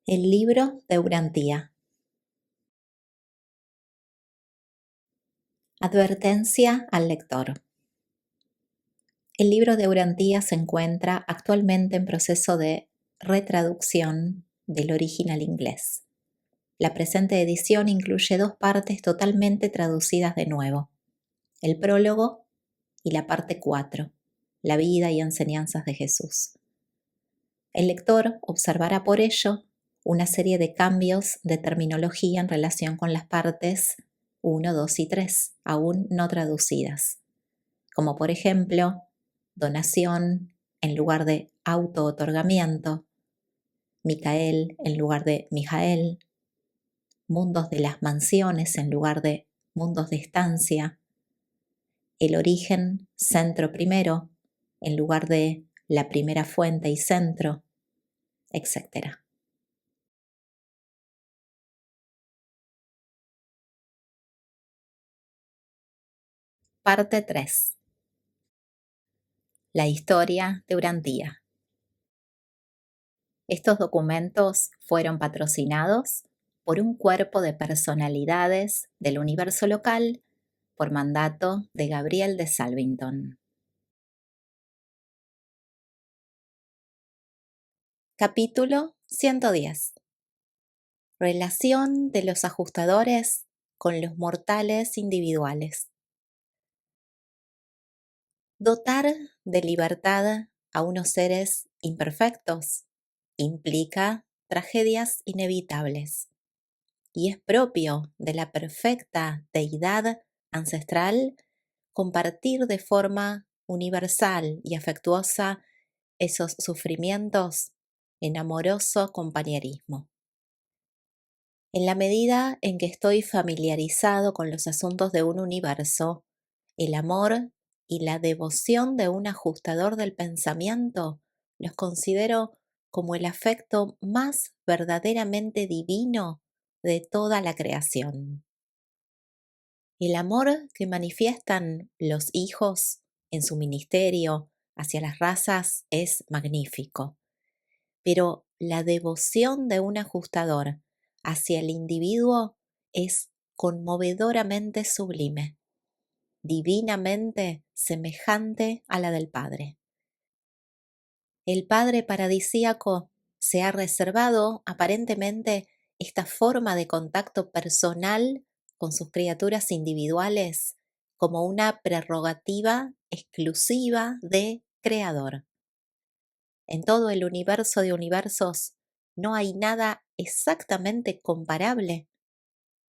El libro de Urantía. Advertencia al lector. El libro de Urantía se encuentra actualmente en proceso de retraducción del original inglés. La presente edición incluye 2 partes totalmente traducidas de nuevo: el prólogo y la parte 4, la vida y enseñanzas de Jesús. El lector observará por ello una serie de cambios de terminología en relación con las partes 1, 2 y 3, aún no traducidas, como por ejemplo, donación en lugar de auto-otorgamiento, Micael en lugar de Mijael, mundos de las mansiones en lugar de mundos de estancia, el origen centro primero en lugar de la primera fuente y centro, etc. Parte 3. La historia de Urantía. Estos documentos fueron patrocinados por un cuerpo de personalidades del universo local por mandato de Gabriel de Salvington. Capítulo 110. Relación de los ajustadores con los mortales individuales. Dotar de libertad a unos seres imperfectos implica tragedias inevitables, y es propio de la perfecta deidad ancestral compartir de forma universal y afectuosa esos sufrimientos en amoroso compañerismo. En la medida en que estoy familiarizado con los asuntos de un universo, el amor y la devoción de un ajustador del pensamiento los considero como el afecto más verdaderamente divino de toda la creación. El amor que manifiestan los hijos en su ministerio hacia las razas es magnífico, pero la devoción de un ajustador hacia el individuo es conmovedoramente sublime, divinamente semejante a la del Padre. El Padre paradisíaco se ha reservado aparentemente esta forma de contacto personal con sus criaturas individuales como una prerrogativa exclusiva de Creador. En todo el universo de universos no hay nada exactamente comparable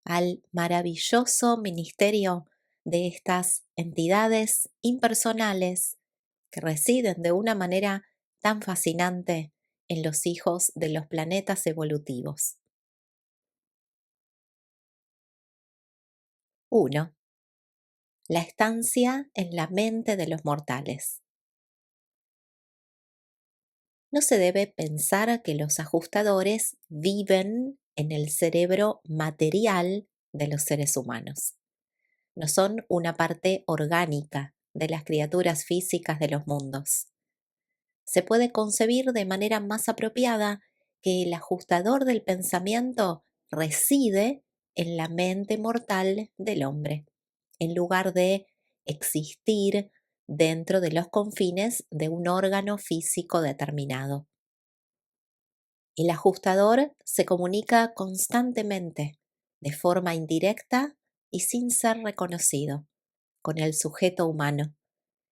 al maravilloso ministerio de estas entidades impersonales que residen de una manera tan fascinante en los hijos de los planetas evolutivos. 1. La estancia en la mente de los mortales. No se debe pensar que los ajustadores viven en el cerebro material de los seres humanos. No son una parte orgánica de las criaturas físicas de los mundos. Se puede concebir de manera más apropiada que el ajustador del pensamiento reside en la mente mortal del hombre, en lugar de existir dentro de los confines de un órgano físico determinado. El ajustador se comunica constantemente, de forma indirecta y sin ser reconocido, con el sujeto humano,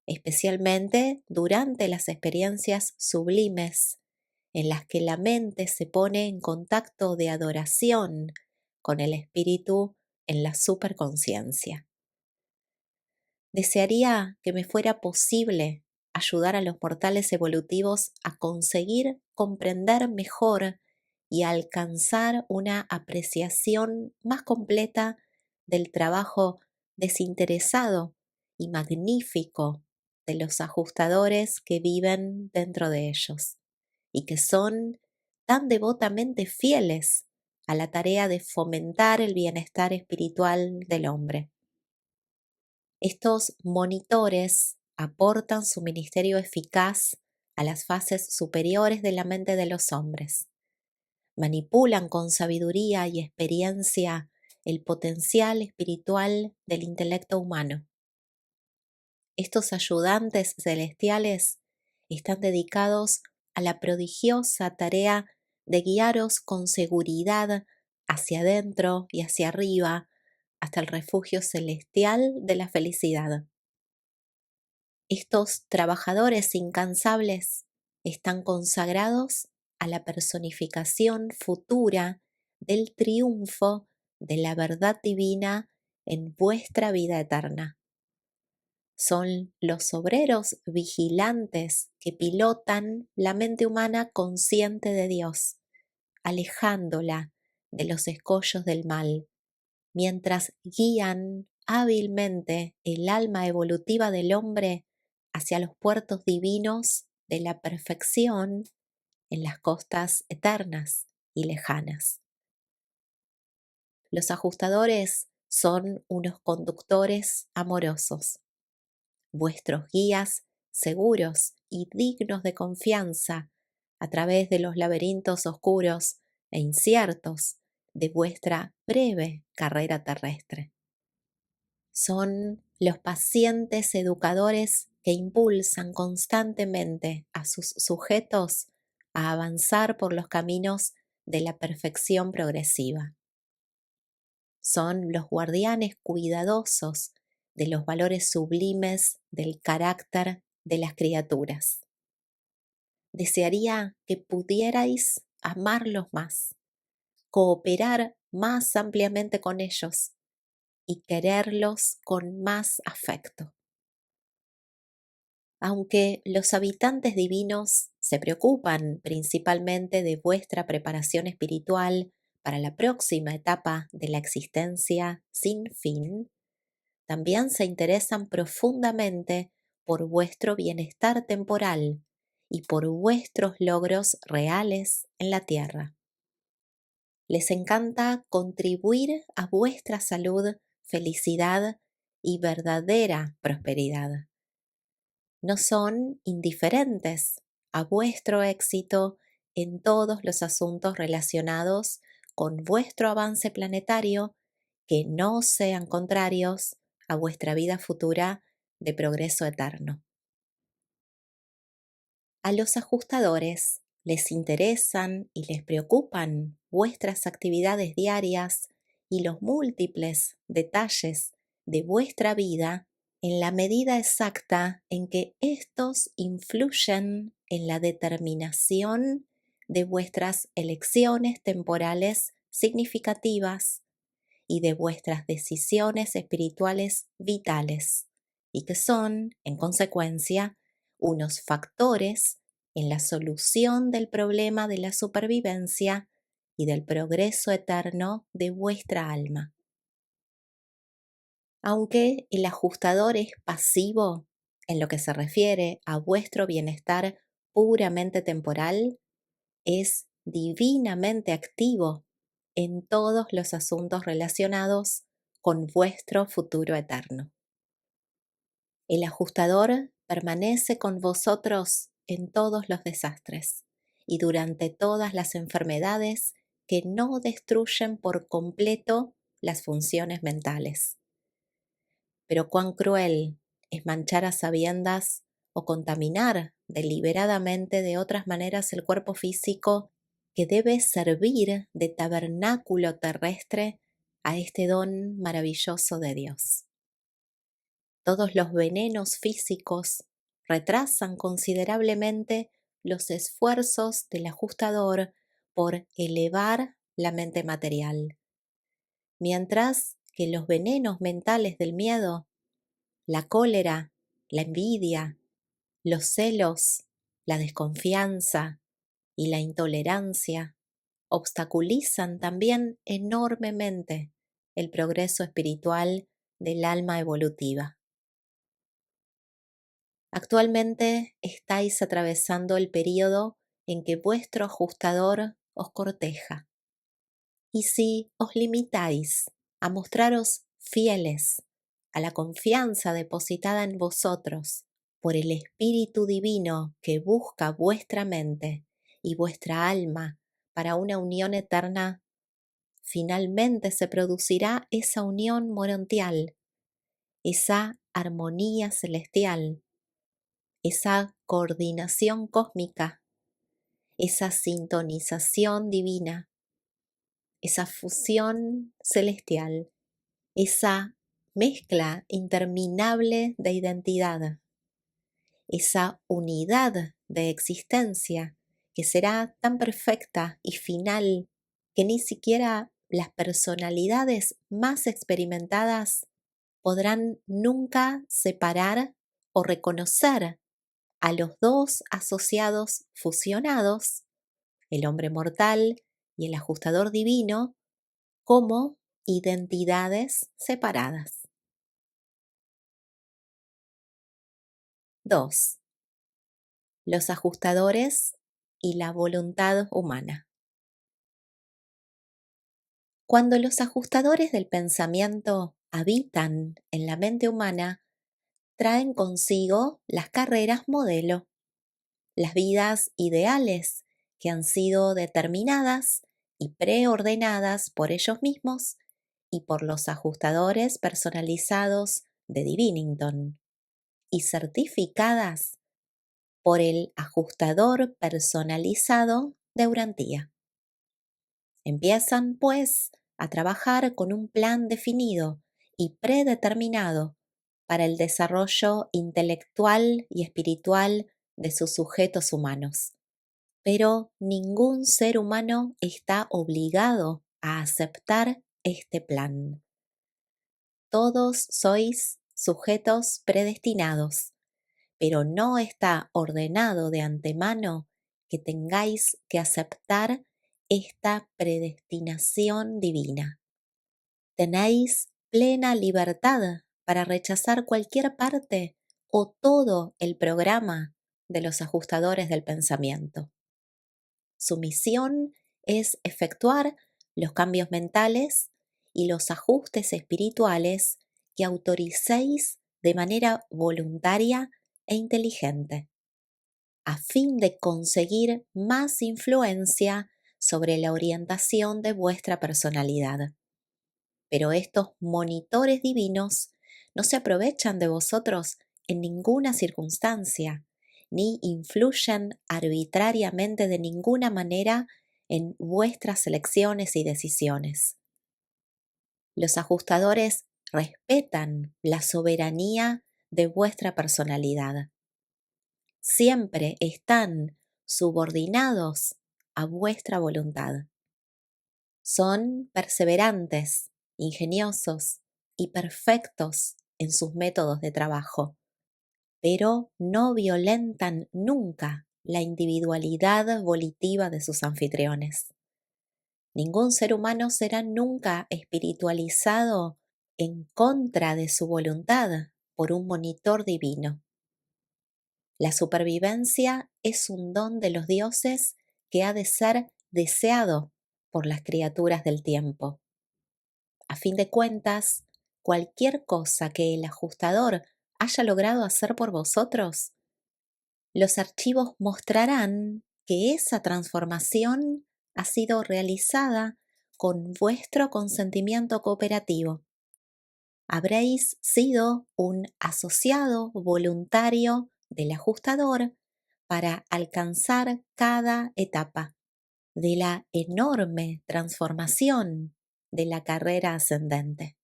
especialmente durante las experiencias sublimes en las que la mente se pone en contacto de adoración con el espíritu en la superconciencia. Desearía que me fuera posible ayudar a los mortales evolutivos a conseguir comprender mejor y a alcanzar una apreciación más completa del trabajo desinteresado y magnífico de los ajustadores que viven dentro de ellos y que son tan devotamente fieles a la tarea de fomentar el bienestar espiritual del hombre. Estos monitores aportan su ministerio eficaz a las fases superiores de la mente de los hombres, manipulan con sabiduría y experiencia el potencial espiritual del intelecto humano. Estos ayudantes celestiales están dedicados a la prodigiosa tarea de guiaros con seguridad hacia adentro y hacia arriba hasta el refugio celestial de la felicidad. Estos trabajadores incansables están consagrados a la personificación futura del triunfo de la verdad divina en vuestra vida eterna. Son los obreros vigilantes que pilotan la mente humana consciente de Dios, alejándola de los escollos del mal, mientras guían hábilmente el alma evolutiva del hombre hacia los puertos divinos de la perfección en las costas eternas y lejanas. Los ajustadores son unos conductores amorosos, vuestros guías seguros y dignos de confianza a través de los laberintos oscuros e inciertos de vuestra breve carrera terrestre. Son los pacientes educadores que impulsan constantemente a sus sujetos a avanzar por los caminos de la perfección progresiva. Son los guardianes cuidadosos de los valores sublimes del carácter de las criaturas. Desearía que pudierais amarlos más, cooperar más ampliamente con ellos y quererlos con más afecto. Aunque los habitantes divinos se preocupan principalmente de vuestra preparación espiritual para la próxima etapa de la existencia sin fin, también se interesan profundamente por vuestro bienestar temporal y por vuestros logros reales en la tierra. Les encanta contribuir a vuestra salud, felicidad y verdadera prosperidad. No son indiferentes a vuestro éxito en todos los asuntos relacionados con vuestro avance planetario que no sean contrarios a vuestra vida futura de progreso eterno. A los ajustadores les interesan y les preocupan vuestras actividades diarias y los múltiples detalles de vuestra vida en la medida exacta en que estos influyen en la determinación de vuestras elecciones temporales significativas y de vuestras decisiones espirituales vitales, y que son, en consecuencia, unos factores en la solución del problema de la supervivencia y del progreso eterno de vuestra alma. Aunque el ajustador es pasivo en lo que se refiere a vuestro bienestar puramente temporal, es divinamente activo en todos los asuntos relacionados con vuestro futuro eterno. El ajustador permanece con vosotros en todos los desastres y durante todas las enfermedades que no destruyen por completo las funciones mentales. Pero cuán cruel es manchar a sabiendas o contaminar deliberadamente de otras maneras el cuerpo físico que debe servir de tabernáculo terrestre a este don maravilloso de Dios. Todos los venenos físicos retrasan considerablemente los esfuerzos del ajustador por elevar la mente material, mientras que los venenos mentales del miedo, la cólera, la envidia, los celos, la desconfianza y la intolerancia obstaculizan también enormemente el progreso espiritual del alma evolutiva. Actualmente estáis atravesando el período en que vuestro ajustador os corteja. Y si os limitáis a mostraros fieles a la confianza depositada en vosotros por el Espíritu Divino que busca vuestra mente y vuestra alma para una unión eterna, finalmente se producirá esa unión morontial, esa armonía celestial, esa coordinación cósmica, esa sintonización divina, esa fusión celestial, esa mezcla interminable de identidad, esa unidad de existencia que será tan perfecta y final que ni siquiera las personalidades más experimentadas podrán nunca separar o reconocer a los dos asociados fusionados, el hombre mortal y el ajustador divino, como identidades separadas. 2. Los ajustadores y la voluntad humana. Cuando los ajustadores del pensamiento habitan en la mente humana, traen consigo las carreras modelo, las vidas ideales que han sido determinadas y preordenadas por ellos mismos y por los ajustadores personalizados de Divinington y certificadas por el ajustador personalizado de Urantia. Empiezan, pues, a trabajar con un plan definido y predeterminado para el desarrollo intelectual y espiritual de sus sujetos humanos. Pero ningún ser humano está obligado a aceptar este plan. Todos sois sujetos predestinados, pero no está ordenado de antemano que tengáis que aceptar esta predestinación divina. Tenéis plena libertad para rechazar cualquier parte o todo el programa de los ajustadores del pensamiento. Su misión es efectuar los cambios mentales y los ajustes espirituales que autoricéis de manera voluntaria e inteligente, a fin de conseguir más influencia sobre la orientación de vuestra personalidad. Pero estos monitores divinos no se aprovechan de vosotros en ninguna circunstancia, ni influyen arbitrariamente de ninguna manera en vuestras elecciones y decisiones. Los ajustadores respetan la soberanía de vuestra personalidad. Siempre están subordinados a vuestra voluntad. Son perseverantes, ingeniosos y perfectos en sus métodos de trabajo, pero no violentan nunca la individualidad volitiva de sus anfitriones. Ningún ser humano será nunca espiritualizado en contra de su voluntad por un monitor divino. La supervivencia es un don de los dioses que ha de ser deseado por las criaturas del tiempo. A fin de cuentas, cualquier cosa que el ajustador haya logrado hacer por vosotros, los archivos mostrarán que esa transformación ha sido realizada con vuestro consentimiento cooperativo. Habréis sido un asociado voluntario del ajustador para alcanzar cada etapa de la enorme transformación de la carrera ascendente.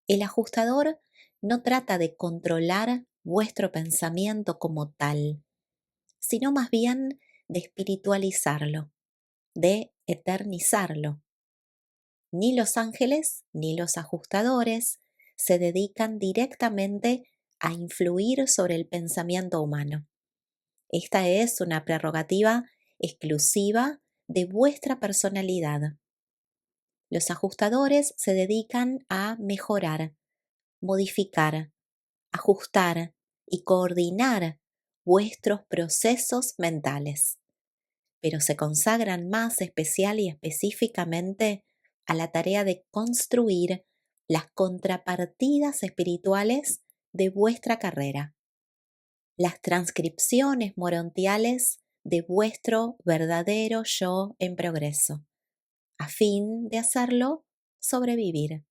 El ajustador no trata de controlar vuestro pensamiento como tal, sino más bien de espiritualizarlo, de eternizarlo. Ni los ángeles ni los ajustadores se dedican directamente a influir sobre el pensamiento humano. Esta es una prerrogativa exclusiva de vuestra personalidad. Los ajustadores se dedican a mejorar, modificar, ajustar y coordinar vuestros procesos mentales, pero se consagran más especial y específicamente a la tarea de construir las contrapartidas espirituales de vuestra carrera. Las transcripciones morontiales de vuestro verdadero yo en progreso, a fin de hacerlo sobrevivir.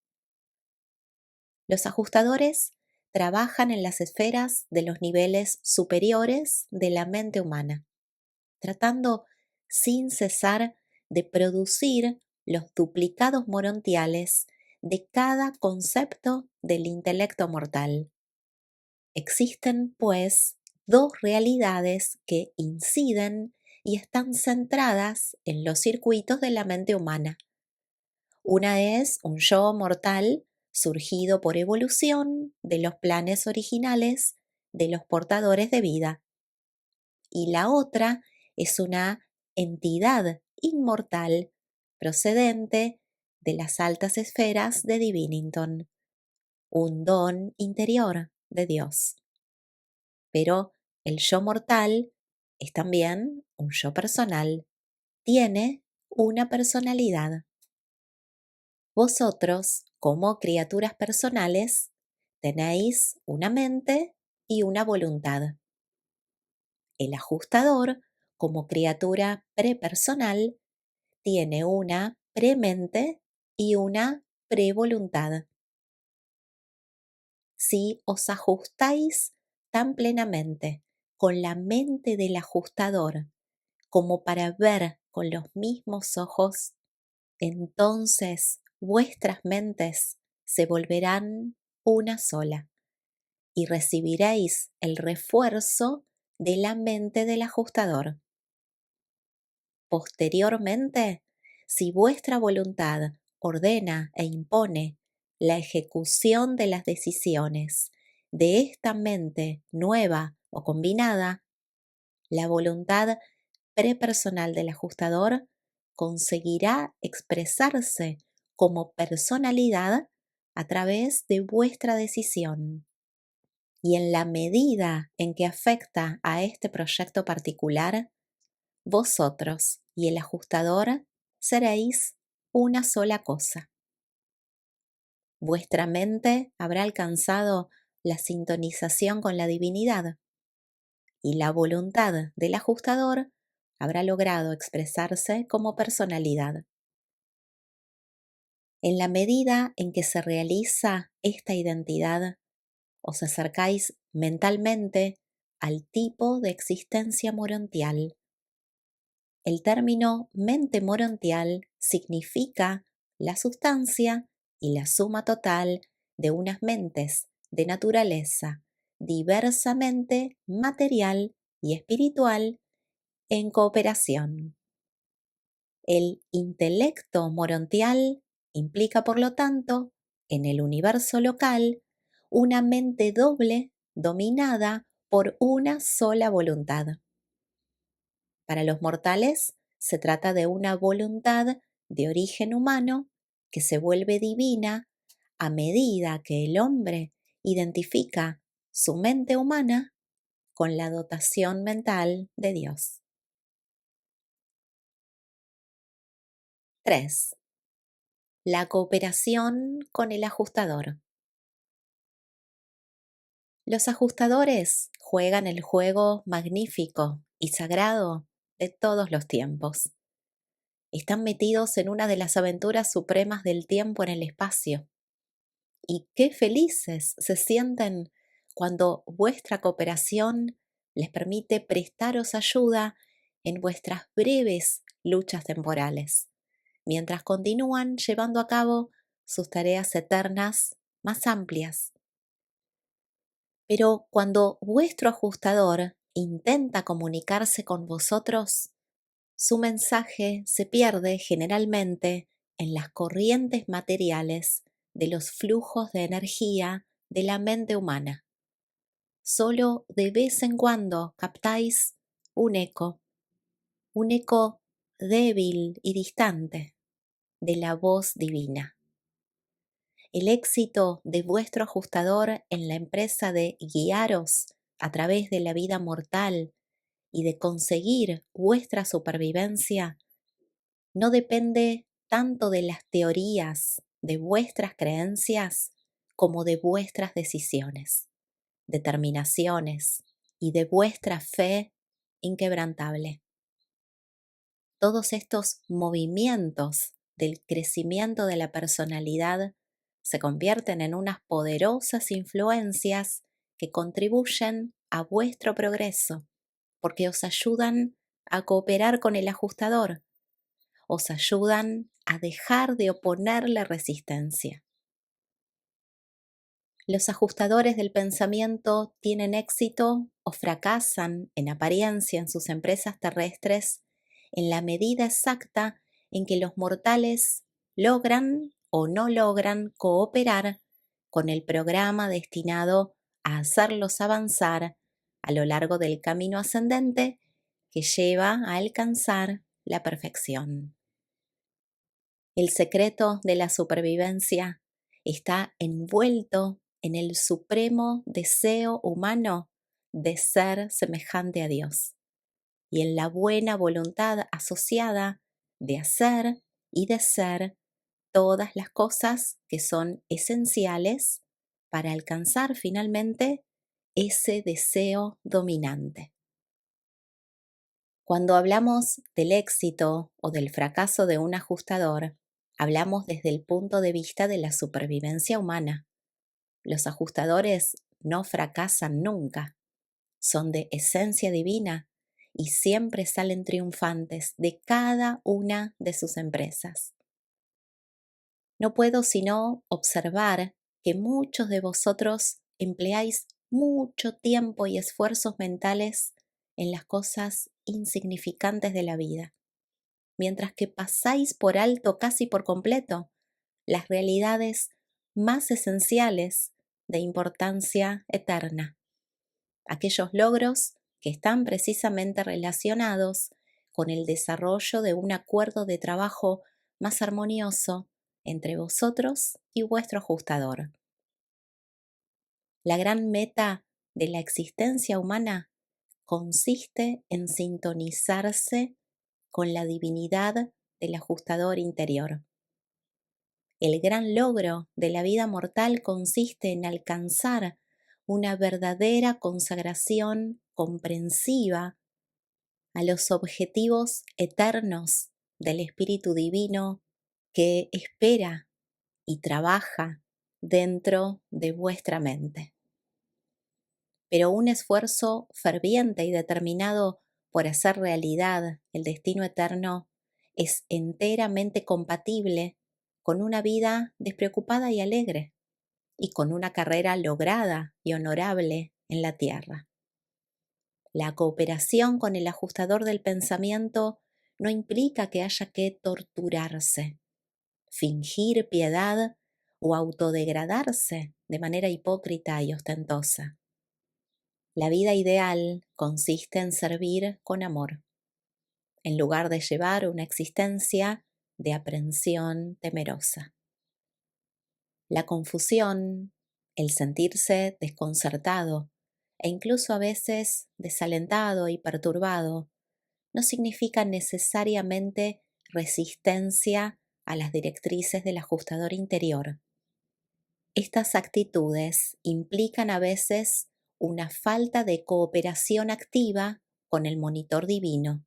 Los ajustadores trabajan en las esferas de los niveles superiores de la mente humana, tratando sin cesar de producir los duplicados morontiales de cada concepto del intelecto mortal. Existen, pues, dos realidades que inciden y están centradas en los circuitos de la mente humana. Una es un yo mortal surgido por evolución de los planes originales de los portadores de vida. Y la otra es una entidad inmortal procedente de las altas esferas de Divinington, un don interior de Dios. Pero el yo mortal es también un yo personal, tiene una personalidad. Vosotros, como criaturas personales, tenéis una mente y una voluntad. El ajustador, como criatura prepersonal, tiene una premente y una prevoluntad. Si os ajustáis tan plenamente con la mente del ajustador como para ver con los mismos ojos, entonces vuestras mentes se volverán una sola y recibiréis el refuerzo de la mente del ajustador. Posteriormente, si vuestra voluntad ordena e impone la ejecución de las decisiones de esta mente nueva o combinada, la voluntad prepersonal del ajustador conseguirá expresarse como personalidad a través de vuestra decisión. Y en la medida en que afecta a este proyecto particular, vosotros y el ajustador seréis una sola cosa. Vuestra mente habrá alcanzado la sintonización con la divinidad y la voluntad del ajustador habrá logrado expresarse como personalidad. En la medida en que se realiza esta identidad, os acercáis mentalmente al tipo de existencia morontial. El término mente morontial significa la sustancia y la suma total de unas mentes de naturaleza diversamente material y espiritual en cooperación. El intelecto morontial implica, por lo tanto, en el universo local, una mente doble dominada por una sola voluntad. Para los mortales, se trata de una voluntad de origen humano que se vuelve divina a medida que el hombre identifica su mente humana con la dotación mental de Dios. 3. La cooperación con el ajustador. Los ajustadores juegan el juego magnífico y sagrado de todos los tiempos. Están metidos en una de las aventuras supremas del tiempo en el espacio. Y qué felices se sienten cuando vuestra cooperación les permite prestaros ayuda en vuestras breves luchas temporales, mientras continúan llevando a cabo sus tareas eternas más amplias. Pero cuando vuestro ajustador intenta comunicarse con vosotros, su mensaje se pierde generalmente en las corrientes materiales de los flujos de energía de la mente humana. Solo de vez en cuando captáis un eco débil y distante de la voz divina. El éxito de vuestro ajustador en la empresa de guiaros a través de la vida mortal y de conseguir vuestra supervivencia no depende tanto de las teorías, de vuestras creencias, como de vuestras decisiones, determinaciones y de vuestra fe inquebrantable. Todos estos movimientos del crecimiento de la personalidad se convierten en unas poderosas influencias que contribuyen a vuestro progreso, porque os ayudan a cooperar con el ajustador, os ayudan a dejar de oponerle resistencia. Los ajustadores del pensamiento tienen éxito o fracasan en apariencia en sus empresas terrestres en la medida exacta en que los mortales logran o no logran cooperar con el programa destinado a hacerlos avanzar a lo largo del camino ascendente que lleva a alcanzar la perfección. El secreto de la supervivencia está envuelto en el supremo deseo humano de ser semejante a Dios y en la buena voluntad asociada de hacer y de ser todas las cosas que son esenciales para alcanzar finalmente ese deseo dominante. Cuando hablamos del éxito o del fracaso de un ajustador, hablamos desde el punto de vista de la supervivencia humana. Los ajustadores no fracasan nunca, son de esencia divina y siempre salen triunfantes de cada una de sus empresas. No puedo sino observar que muchos de vosotros empleáis mucho tiempo y esfuerzos mentales en las cosas insignificantes de la vida, mientras que pasáis por alto casi por completo las realidades más esenciales de importancia eterna, aquellos logros que están precisamente relacionados con el desarrollo de un acuerdo de trabajo más armonioso entre vosotros y vuestro ajustador. La gran meta de la existencia humana consiste en sintonizarse con la divinidad del ajustador interior. El gran logro de la vida mortal consiste en alcanzar una verdadera consagración comprensiva a los objetivos eternos del Espíritu Divino que espera y trabaja dentro de vuestra mente. Pero un esfuerzo ferviente y determinado por hacer realidad el destino eterno es enteramente compatible con una vida despreocupada y alegre, y con una carrera lograda y honorable en la tierra. La cooperación con el ajustador del pensamiento no implica que haya que torturarse, fingir piedad o autodegradarse de manera hipócrita y ostentosa. La vida ideal consiste en servir con amor, en lugar de llevar una existencia de aprensión temerosa. La confusión, el sentirse desconcertado e incluso a veces desalentado y perturbado no significa necesariamente resistencia a las directrices del ajustador interior. Estas actitudes implican a veces una falta de cooperación activa con el monitor divino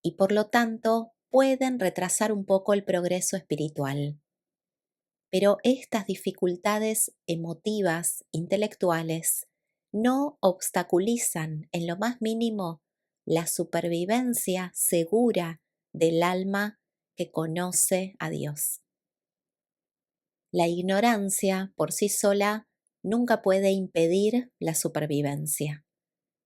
y por lo tanto pueden retrasar un poco el progreso espiritual. Pero estas dificultades emotivas, intelectuales, no obstaculizan en lo más mínimo la supervivencia segura del alma que conoce a Dios. La ignorancia por sí sola nunca puede impedir la supervivencia,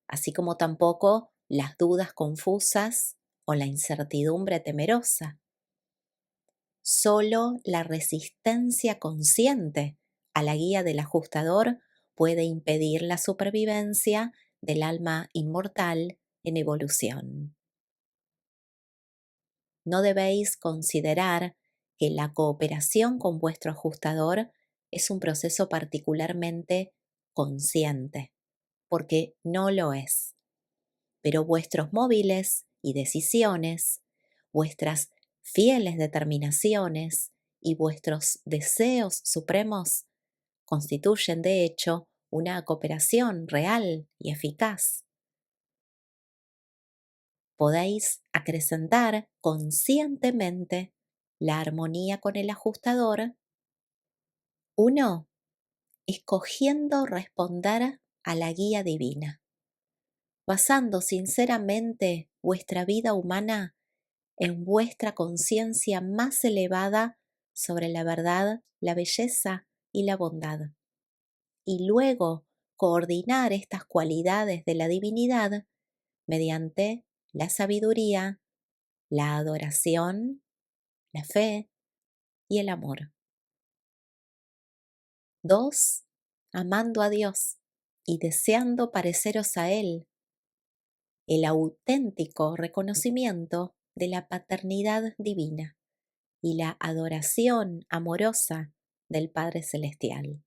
así como tampoco las dudas confusas o la incertidumbre temerosa. Solo la resistencia consciente a la guía del ajustador puede impedir la supervivencia del alma inmortal en evolución. No debéis considerar que la cooperación con vuestro ajustador es un proceso particularmente consciente, porque no lo es. Pero vuestros móviles y decisiones, vuestras fieles determinaciones y vuestros deseos supremos constituyen de hecho una cooperación real y eficaz. podéis acrecentar conscientemente la armonía con el ajustador. 1. Escogiendo responder a la guía divina, basando sinceramente vuestra vida humana en vuestra conciencia más elevada sobre la verdad, la belleza y la bondad. Y luego coordinar estas cualidades de la divinidad mediante la sabiduría, la adoración, la fe y el amor. 2. Amando a Dios y deseando pareceros a Él, el auténtico reconocimiento de la paternidad divina y la adoración amorosa del Padre Celestial.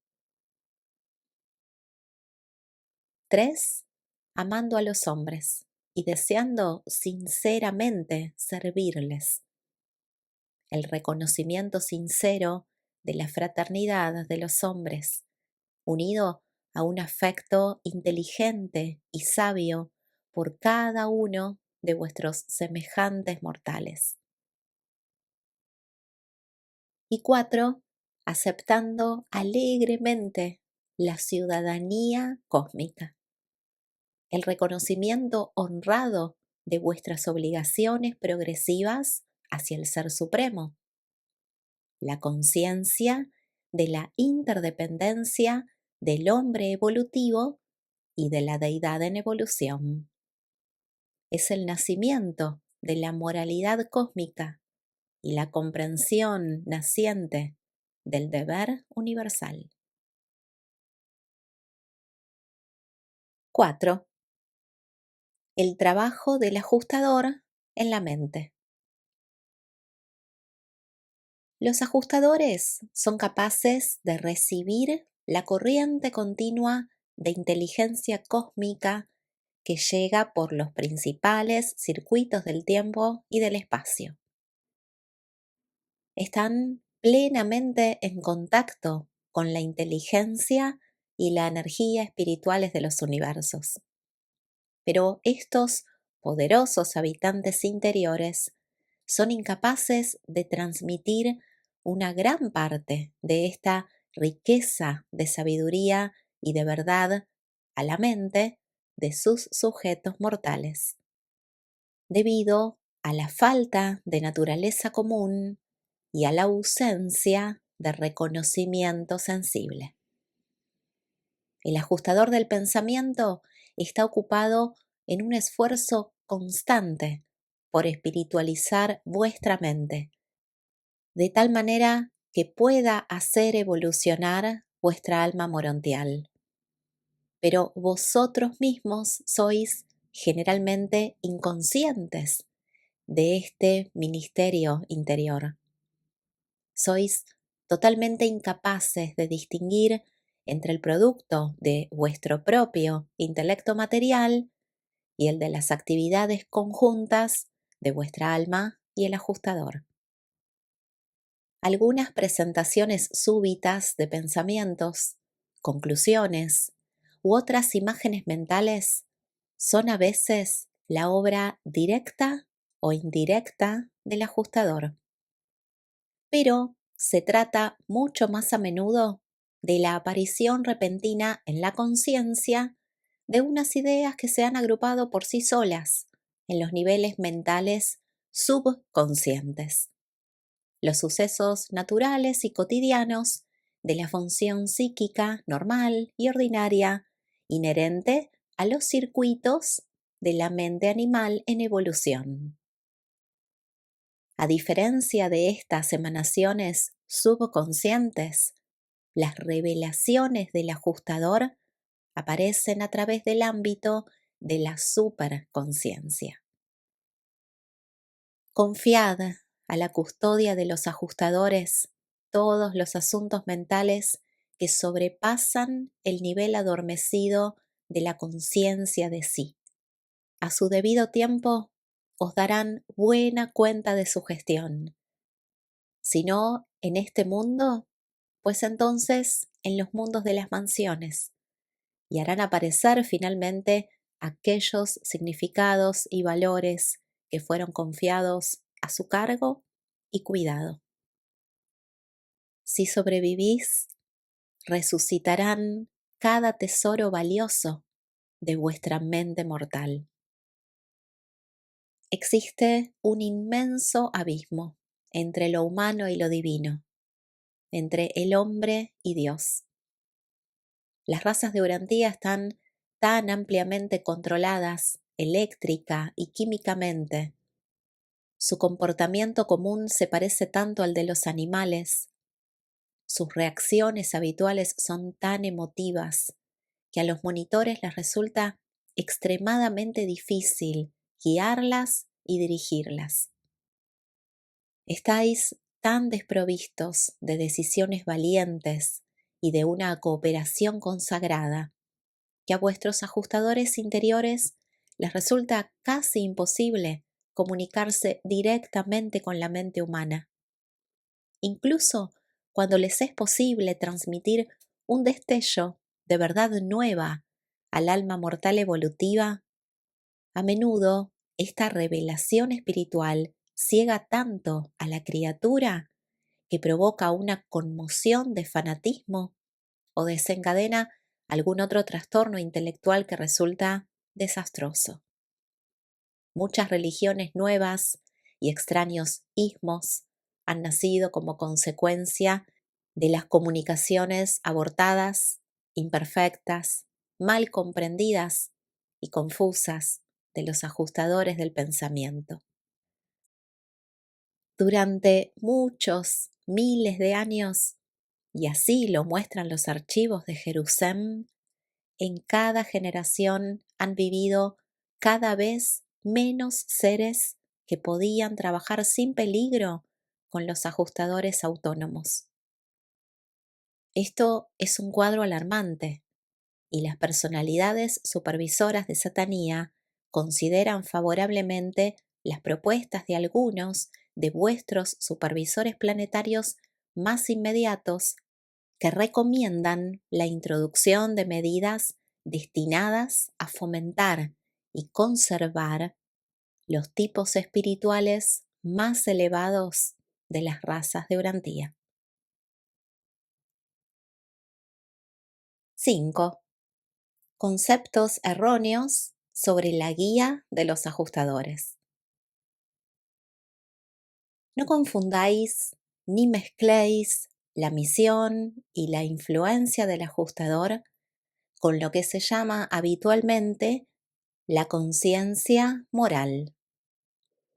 3. Amando a los hombres y deseando sinceramente servirles. El reconocimiento sincero de la fraternidad de los hombres, unido a un afecto inteligente y sabio por cada uno de vuestros semejantes mortales. Y 4. Aceptando alegremente la ciudadanía cósmica, el reconocimiento honrado de vuestras obligaciones progresivas hacia el Ser Supremo, la conciencia de la interdependencia del hombre evolutivo y de la deidad en evolución. Es el nacimiento de la moralidad cósmica y la comprensión naciente del deber universal. 4. El trabajo del ajustador en la mente. Los ajustadores son capaces de recibir la corriente continua de inteligencia cósmica que llega por los principales circuitos del tiempo y del espacio. Están plenamente en contacto con la inteligencia y la energía espirituales de los universos. Pero estos poderosos habitantes interiores son incapaces de transmitir una gran parte de esta riqueza de sabiduría y de verdad a la mente de sus sujetos mortales, debido a la falta de naturaleza común y a la ausencia de reconocimiento sensible. El ajustador del pensamiento está ocupado en un esfuerzo constante por espiritualizar vuestra mente, de tal manera que pueda hacer evolucionar vuestra alma morontial. Pero vosotros mismos sois generalmente inconscientes de este ministerio interior. Sois totalmente incapaces de distinguir entre el producto de vuestro propio intelecto material y el de las actividades conjuntas de vuestra alma y el ajustador. Algunas presentaciones súbitas de pensamientos, conclusiones u otras imágenes mentales son a veces la obra directa o indirecta del ajustador. Pero se trata mucho más a menudo de la aparición repentina en la conciencia de unas ideas que se han agrupado por sí solas en los niveles mentales subconscientes. Los sucesos naturales y cotidianos de la función psíquica normal y ordinaria inherente a los circuitos de la mente animal en evolución. A diferencia de estas emanaciones subconscientes, las revelaciones del ajustador aparecen a través del ámbito de la superconsciencia. Confiad a la custodia de los ajustadores todos los asuntos mentales que sobrepasan el nivel adormecido de la conciencia de sí. A su debido tiempo os darán buena cuenta de su gestión. Si no en este mundo, pues entonces en los mundos de las mansiones, y harán aparecer finalmente aquellos significados y valores que fueron confiados a su cargo y cuidado. Si sobrevivís, resucitarán cada tesoro valioso de vuestra mente mortal. Existe un inmenso abismo entre lo humano y lo divino, entre el hombre y Dios. Las razas de Urantía están tan ampliamente controladas eléctrica y químicamente. Su comportamiento común se parece tanto al de los animales. Sus reacciones habituales son tan emotivas que a los monitores les resulta extremadamente difícil guiarlas y dirigirlas. Estáis tan desprovistos de decisiones valientes y de una cooperación consagrada que a vuestros ajustadores interiores les resulta casi imposible comunicarse directamente con la mente humana. Incluso cuando les es posible transmitir un destello de verdad nueva al alma mortal evolutiva, a menudo esta revelación espiritual ciega tanto a la criatura que provoca una conmoción de fanatismo o desencadena algún otro trastorno intelectual que resulta desastroso. Muchas religiones nuevas y extraños ismos han nacido como consecuencia de las comunicaciones abortadas, imperfectas, mal comprendidas y confusas de los ajustadores del pensamiento. Durante muchos miles de años, y así lo muestran los archivos de Jerusalén, en cada generación han vivido cada vez menos seres que podían trabajar sin peligro con los ajustadores autónomos. Esto es un cuadro alarmante y las personalidades supervisoras de Satanía consideran favorablemente las propuestas de algunos de vuestros supervisores planetarios más inmediatos que recomiendan la introducción de medidas destinadas a fomentar y conservar los tipos espirituales más elevados de las razas de Urantía. 5. Conceptos erróneos sobre la guía de los ajustadores. No confundáis ni mezcléis la misión y la influencia del ajustador con lo que se llama habitualmente la conciencia moral.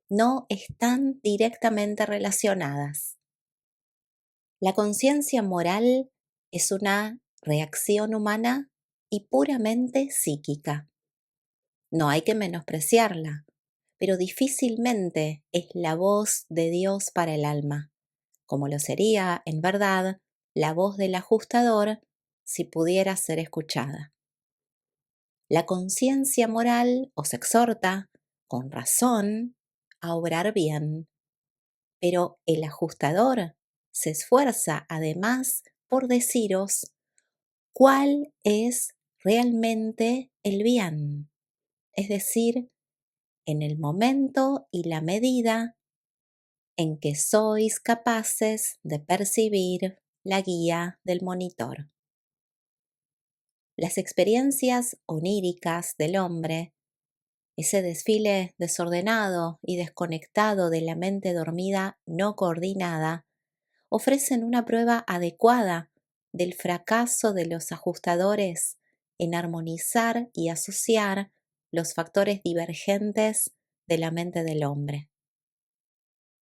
No están directamente relacionadas. La conciencia moral es una reacción humana y puramente psíquica. No hay que menospreciarla, pero difícilmente es la voz de Dios para el alma, como lo sería, en verdad, la voz del ajustador si pudiera ser escuchada. La conciencia moral os exhorta, con razón, a obrar bien, pero el ajustador se esfuerza además por deciros cuál es realmente el bien, es decir, en el momento y la medida en que sois capaces de percibir la guía del monitor. Las experiencias oníricas del hombre, ese desfile desordenado y desconectado de la mente dormida no coordinada, ofrecen una prueba adecuada del fracaso de los ajustadores en armonizar y asociar los factores divergentes de la mente del hombre.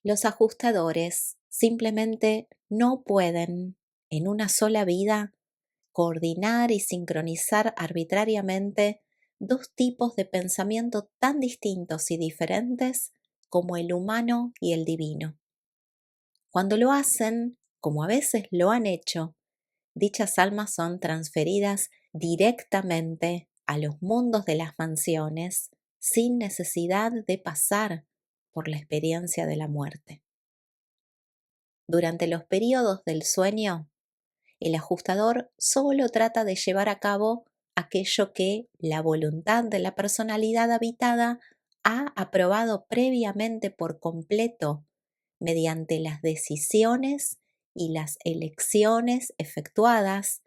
Los ajustadores simplemente no pueden, en una sola vida, coordinar y sincronizar arbitrariamente dos tipos de pensamiento tan distintos y diferentes como el humano y el divino. Cuando lo hacen, como a veces lo han hecho, dichas almas son transferidas directamente a los mundos de las mansiones sin necesidad de pasar por la experiencia de la muerte. Durante los periodos del sueño, el ajustador solo trata de llevar a cabo aquello que la voluntad de la personalidad habitada ha aprobado previamente por completo mediante las decisiones y las elecciones efectuadas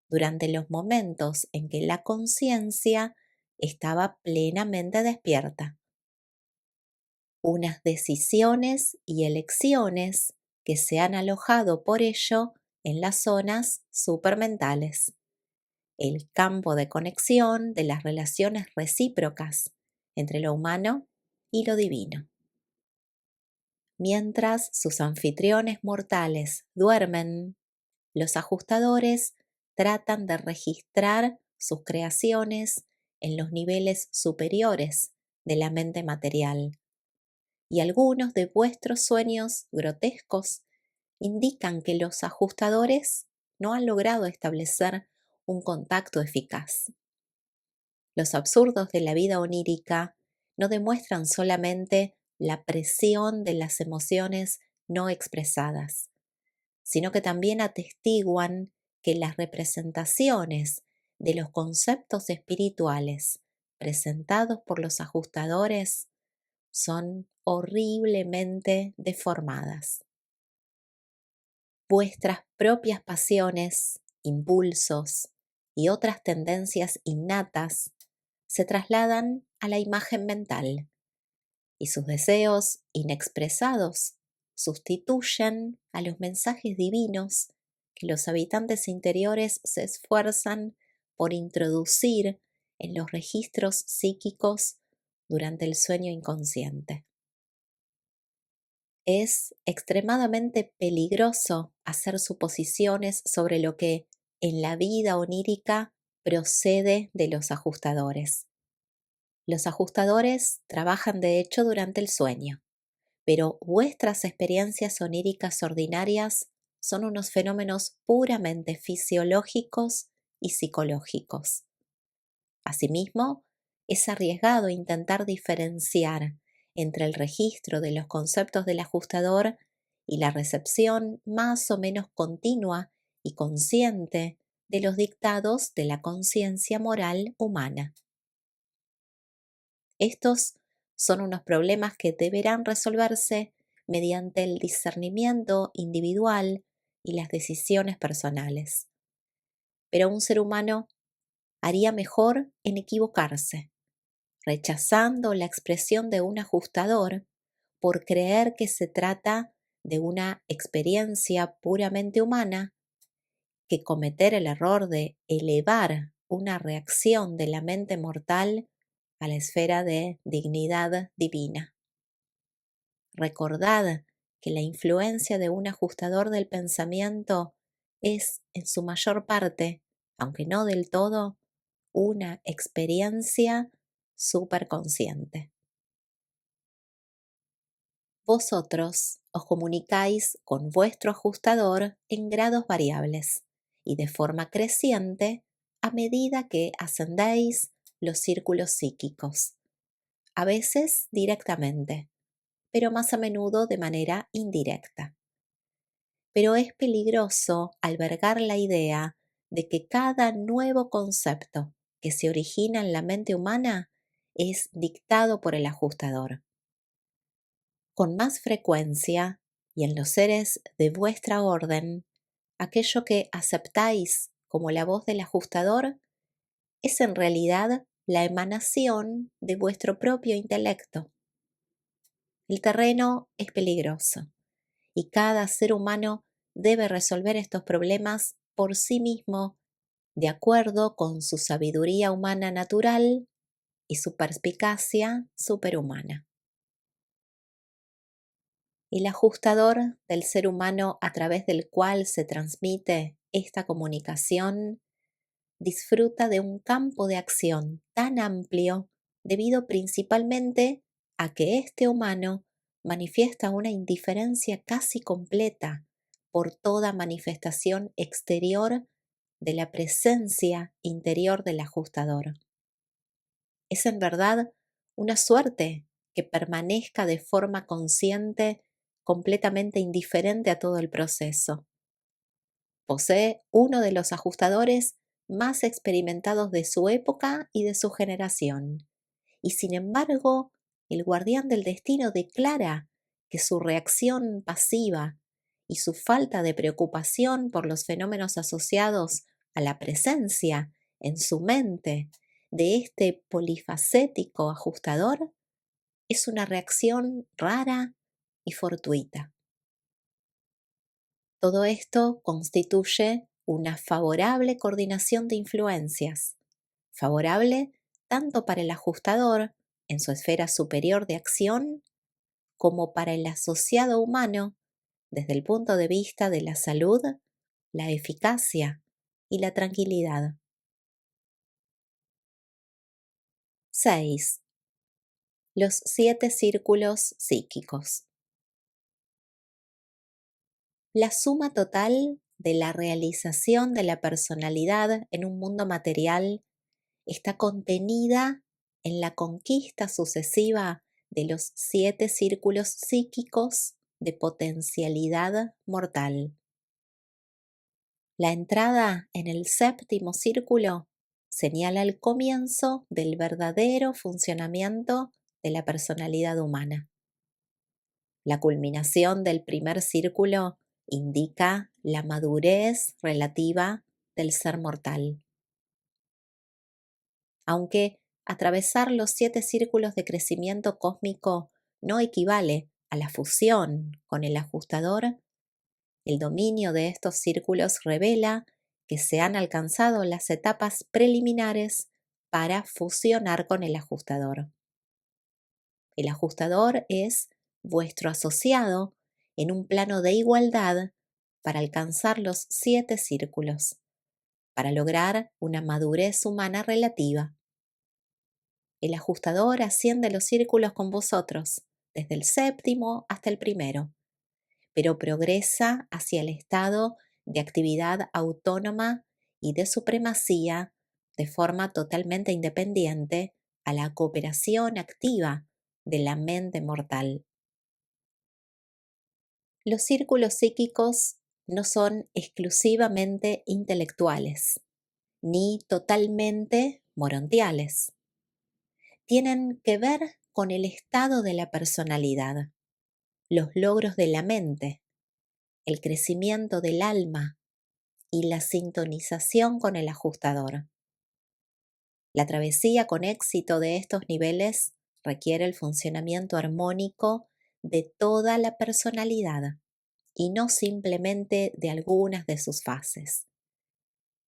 durante los momentos en que la conciencia estaba plenamente despierta. Unas decisiones y elecciones que se han alojado por ello en las zonas supermentales, el campo de conexión de las relaciones recíprocas entre lo humano y lo divino. Mientras sus anfitriones mortales duermen, los ajustadores tratan de registrar sus creaciones en los niveles superiores de la mente material, y algunos de vuestros sueños grotescos indican que los ajustadores no han logrado establecer un contacto eficaz. Los absurdos de la vida onírica no demuestran solamente la presión de las emociones no expresadas, sino que también atestiguan que las representaciones de los conceptos espirituales presentados por los ajustadores son horriblemente deformadas. Vuestras propias pasiones, impulsos y otras tendencias innatas se trasladan a la imagen mental, y sus deseos inexpresados sustituyen a los mensajes divinos que los habitantes interiores se esfuerzan por introducir en los registros psíquicos durante el sueño inconsciente. Es extremadamente peligroso hacer suposiciones sobre lo que en la vida onírica procede de los ajustadores. Los ajustadores trabajan de hecho durante el sueño, pero vuestras experiencias oníricas ordinarias son unos fenómenos puramente fisiológicos y psicológicos. Asimismo, es arriesgado intentar diferenciar entre el registro de los conceptos del ajustador y la recepción más o menos continua y consciente de los dictados de la conciencia moral humana. Estos son unos problemas que deberán resolverse mediante el discernimiento individual y las decisiones personales. Pero un ser humano haría mejor en equivocarse, rechazando la expresión de un ajustador por creer que se trata de una experiencia puramente humana, que cometer el error de elevar una reacción de la mente mortal a la esfera de dignidad divina. Recordad que la influencia de un ajustador del pensamiento es, en su mayor parte, aunque no del todo, una experiencia superconsciente. Vosotros os comunicáis con vuestro ajustador en grados variables y de forma creciente a medida que ascendéis los círculos psíquicos, a veces directamente, pero más a menudo de manera indirecta. Pero es peligroso albergar la idea de que cada nuevo concepto que se origina en la mente humana es dictado por el ajustador. Con más frecuencia, y en los seres de vuestra orden, aquello que aceptáis como la voz del ajustador es en realidad la emanación de vuestro propio intelecto. El terreno es peligroso y cada ser humano debe resolver estos problemas por sí mismo, de acuerdo con su sabiduría humana natural y su perspicacia superhumana. El ajustador del ser humano a través del cual se transmite esta comunicación disfruta de un campo de acción tan amplio debido principalmente a que este humano manifiesta una indiferencia casi completa por toda manifestación exterior de la presencia interior del ajustador. Es en verdad una suerte que permanezca de forma consciente completamente indiferente a todo el proceso. Posee uno de los ajustadores más experimentados de su época y de su generación, y sin embargo el guardián del destino declara que su reacción pasiva y su falta de preocupación por los fenómenos asociados a la presencia en su mente de este polifacético ajustador es una reacción rara y fortuita. Todo esto constituye una favorable coordinación de influencias, favorable tanto para el ajustador en su esfera superior de acción como para el asociado humano desde el punto de vista de la salud, la eficacia y la tranquilidad. 6. Los 7 círculos psíquicos. La suma total de la realización de la personalidad en un mundo material está contenida en la conquista sucesiva de los 7 círculos psíquicos de potencialidad mortal. La entrada en el 7º círculo señala el comienzo del verdadero funcionamiento de la personalidad humana. La culminación del primer círculo indica la madurez relativa del ser mortal. Aunque atravesar los 7 círculos de crecimiento cósmico no equivale a la fusión con el ajustador, el dominio de estos círculos revela que se han alcanzado las etapas preliminares para fusionar con el ajustador. El ajustador es vuestro asociado en un plano de igualdad para alcanzar los 7 círculos, para lograr una madurez humana relativa. El ajustador asciende los círculos con vosotros, desde el 7º hasta el primero, pero progresa hacia el estado de actividad autónoma y de supremacía de forma totalmente independiente a la cooperación activa de la mente mortal. Los círculos psíquicos no son exclusivamente intelectuales, ni totalmente morontiales. Tienen que ver con el estado de la personalidad, los logros de la mente, el crecimiento del alma y la sintonización con el ajustador. La travesía con éxito de estos niveles requiere el funcionamiento armónico de toda la personalidad y no simplemente de algunas de sus fases.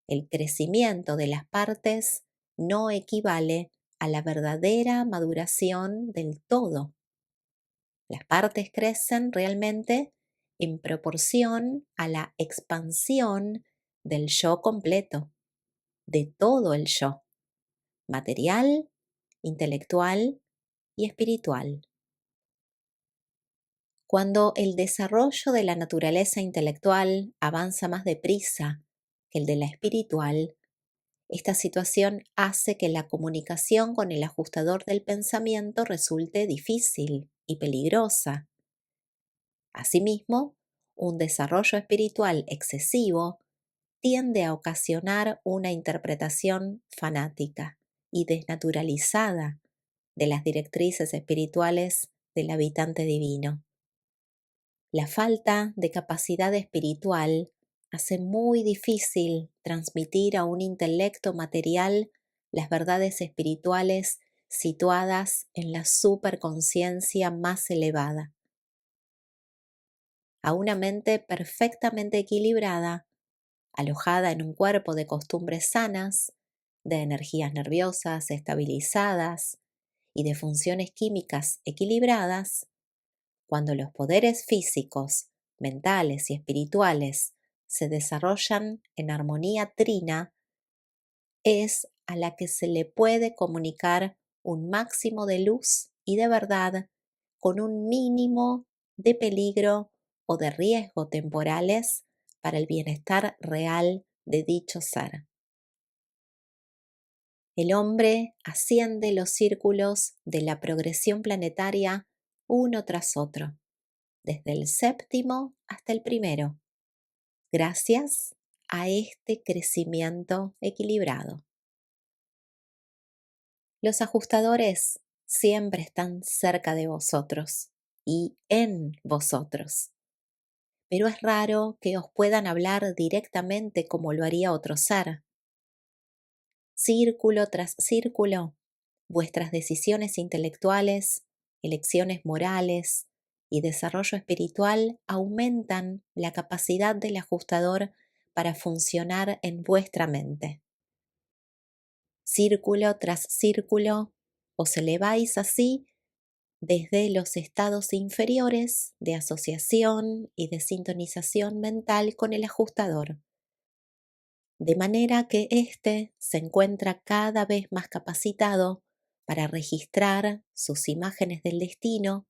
El crecimiento de las partes no equivale a la verdadera maduración del todo. Las partes crecen realmente en proporción a la expansión del yo completo, de todo el yo, material, intelectual y espiritual. Cuando el desarrollo de la naturaleza intelectual avanza más deprisa que el de la espiritual, esta situación hace que la comunicación con el ajustador del pensamiento resulte difícil y peligrosa. Asimismo, un desarrollo espiritual excesivo tiende a ocasionar una interpretación fanática y desnaturalizada de las directrices espirituales del habitante divino. La falta de capacidad espiritual hace muy difícil transmitir a un intelecto material las verdades espirituales situadas en la superconciencia más elevada. A una mente perfectamente equilibrada, alojada en un cuerpo de costumbres sanas, de energías nerviosas estabilizadas y de funciones químicas equilibradas, cuando los poderes físicos, mentales y espirituales se desarrollan en armonía trina, es a la que se le puede comunicar un máximo de luz y de verdad con un mínimo de peligro o de riesgo temporales para el bienestar real de dicho ser. El hombre asciende los círculos de la progresión planetaria uno tras otro, desde el 7º hasta el primero, gracias a este crecimiento equilibrado. Los ajustadores siempre están cerca de vosotros y en vosotros. Pero es raro que os puedan hablar directamente como lo haría otro ser. Círculo tras círculo, vuestras decisiones intelectuales, elecciones morales y desarrollo espiritual aumentan la capacidad del ajustador para funcionar en vuestra mente. Círculo tras círculo, os eleváis así desde los estados inferiores de asociación y de sintonización mental con el ajustador, de manera que éste se encuentra cada vez más capacitado para registrar sus imágenes del destino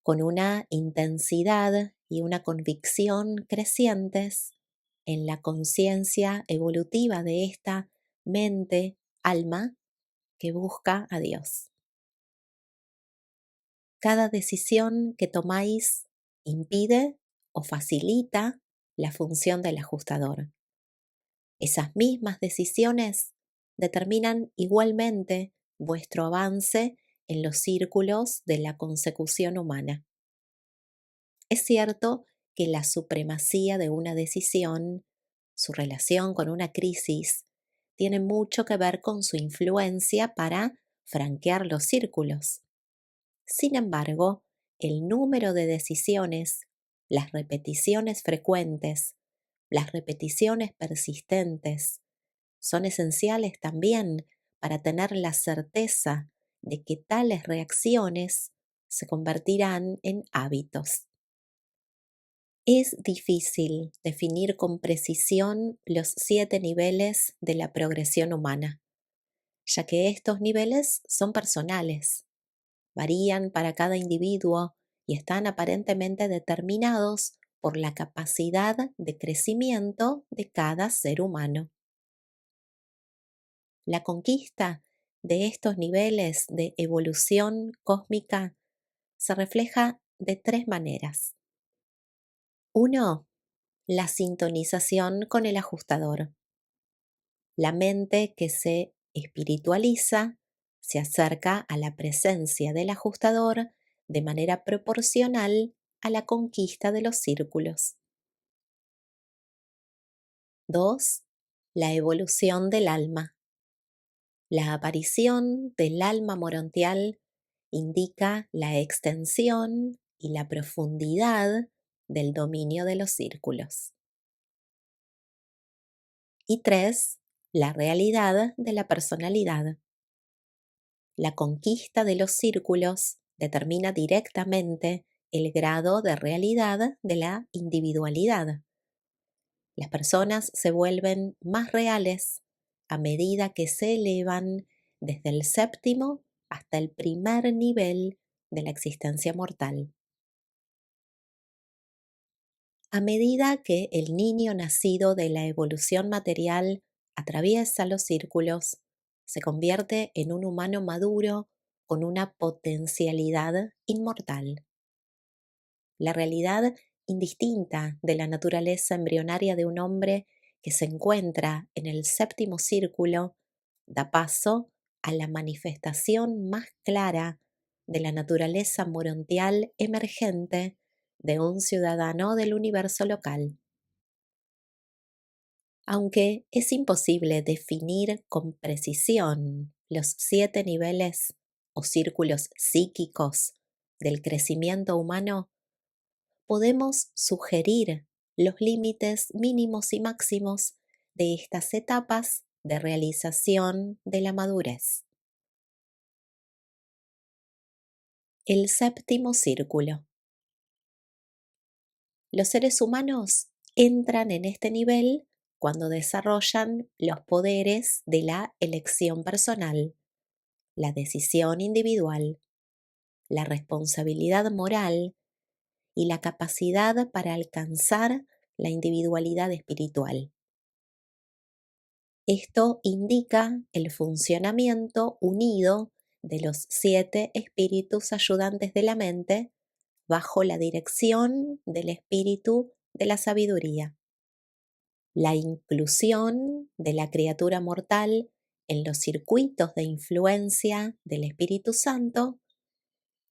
con una intensidad y una convicción crecientes en la conciencia evolutiva de esta mente, alma, que busca a Dios. Cada decisión que tomáis impide o facilita la función del ajustador. Esas mismas decisiones determinan igualmente vuestro avance en los círculos de la consecución humana. Es cierto que la supremacía de una decisión, su relación con una crisis, tiene mucho que ver con su influencia para franquear los círculos. Sin embargo, el número de decisiones, las repeticiones frecuentes, las repeticiones persistentes, son esenciales también para tener la certeza de que tales reacciones se convertirán en hábitos. Es difícil definir con precisión los 7 niveles de la progresión humana, ya que estos niveles son personales, varían para cada individuo y están aparentemente determinados por la capacidad de crecimiento de cada ser humano. La conquista de estos niveles de evolución cósmica se refleja de 3 maneras. Uno, la sintonización con el ajustador. La mente que se espiritualiza se acerca a la presencia del ajustador de manera proporcional a la conquista de los círculos. 2. La evolución del alma. La aparición del alma morontial indica la extensión y la profundidad del dominio de los círculos. Y 3. La realidad de la personalidad. La conquista de los círculos determina directamente el grado de realidad de la individualidad. Las personas se vuelven más reales a medida que se elevan desde el séptimo hasta el primer nivel de la existencia mortal. A medida que el niño nacido de la evolución material atraviesa los círculos, se convierte en un humano maduro con una potencialidad inmortal. La realidad indistinta de la naturaleza embrionaria de un hombre que se encuentra en el séptimo círculo da paso a la manifestación más clara de la naturaleza morontial emergente de un ciudadano del universo local. Aunque es imposible definir con precisión los 7 niveles o círculos psíquicos del crecimiento humano, podemos sugerir los límites mínimos y máximos de estas etapas de realización de la madurez. El séptimo círculo. Los seres humanos entran en este nivel cuando desarrollan los poderes de la elección personal, la decisión individual, la responsabilidad moral y la capacidad para alcanzar la individualidad espiritual. Esto indica el funcionamiento unido de los 7 espíritus ayudantes de la mente bajo la dirección del espíritu de la sabiduría. La inclusión de la criatura mortal en los circuitos de influencia del Espíritu Santo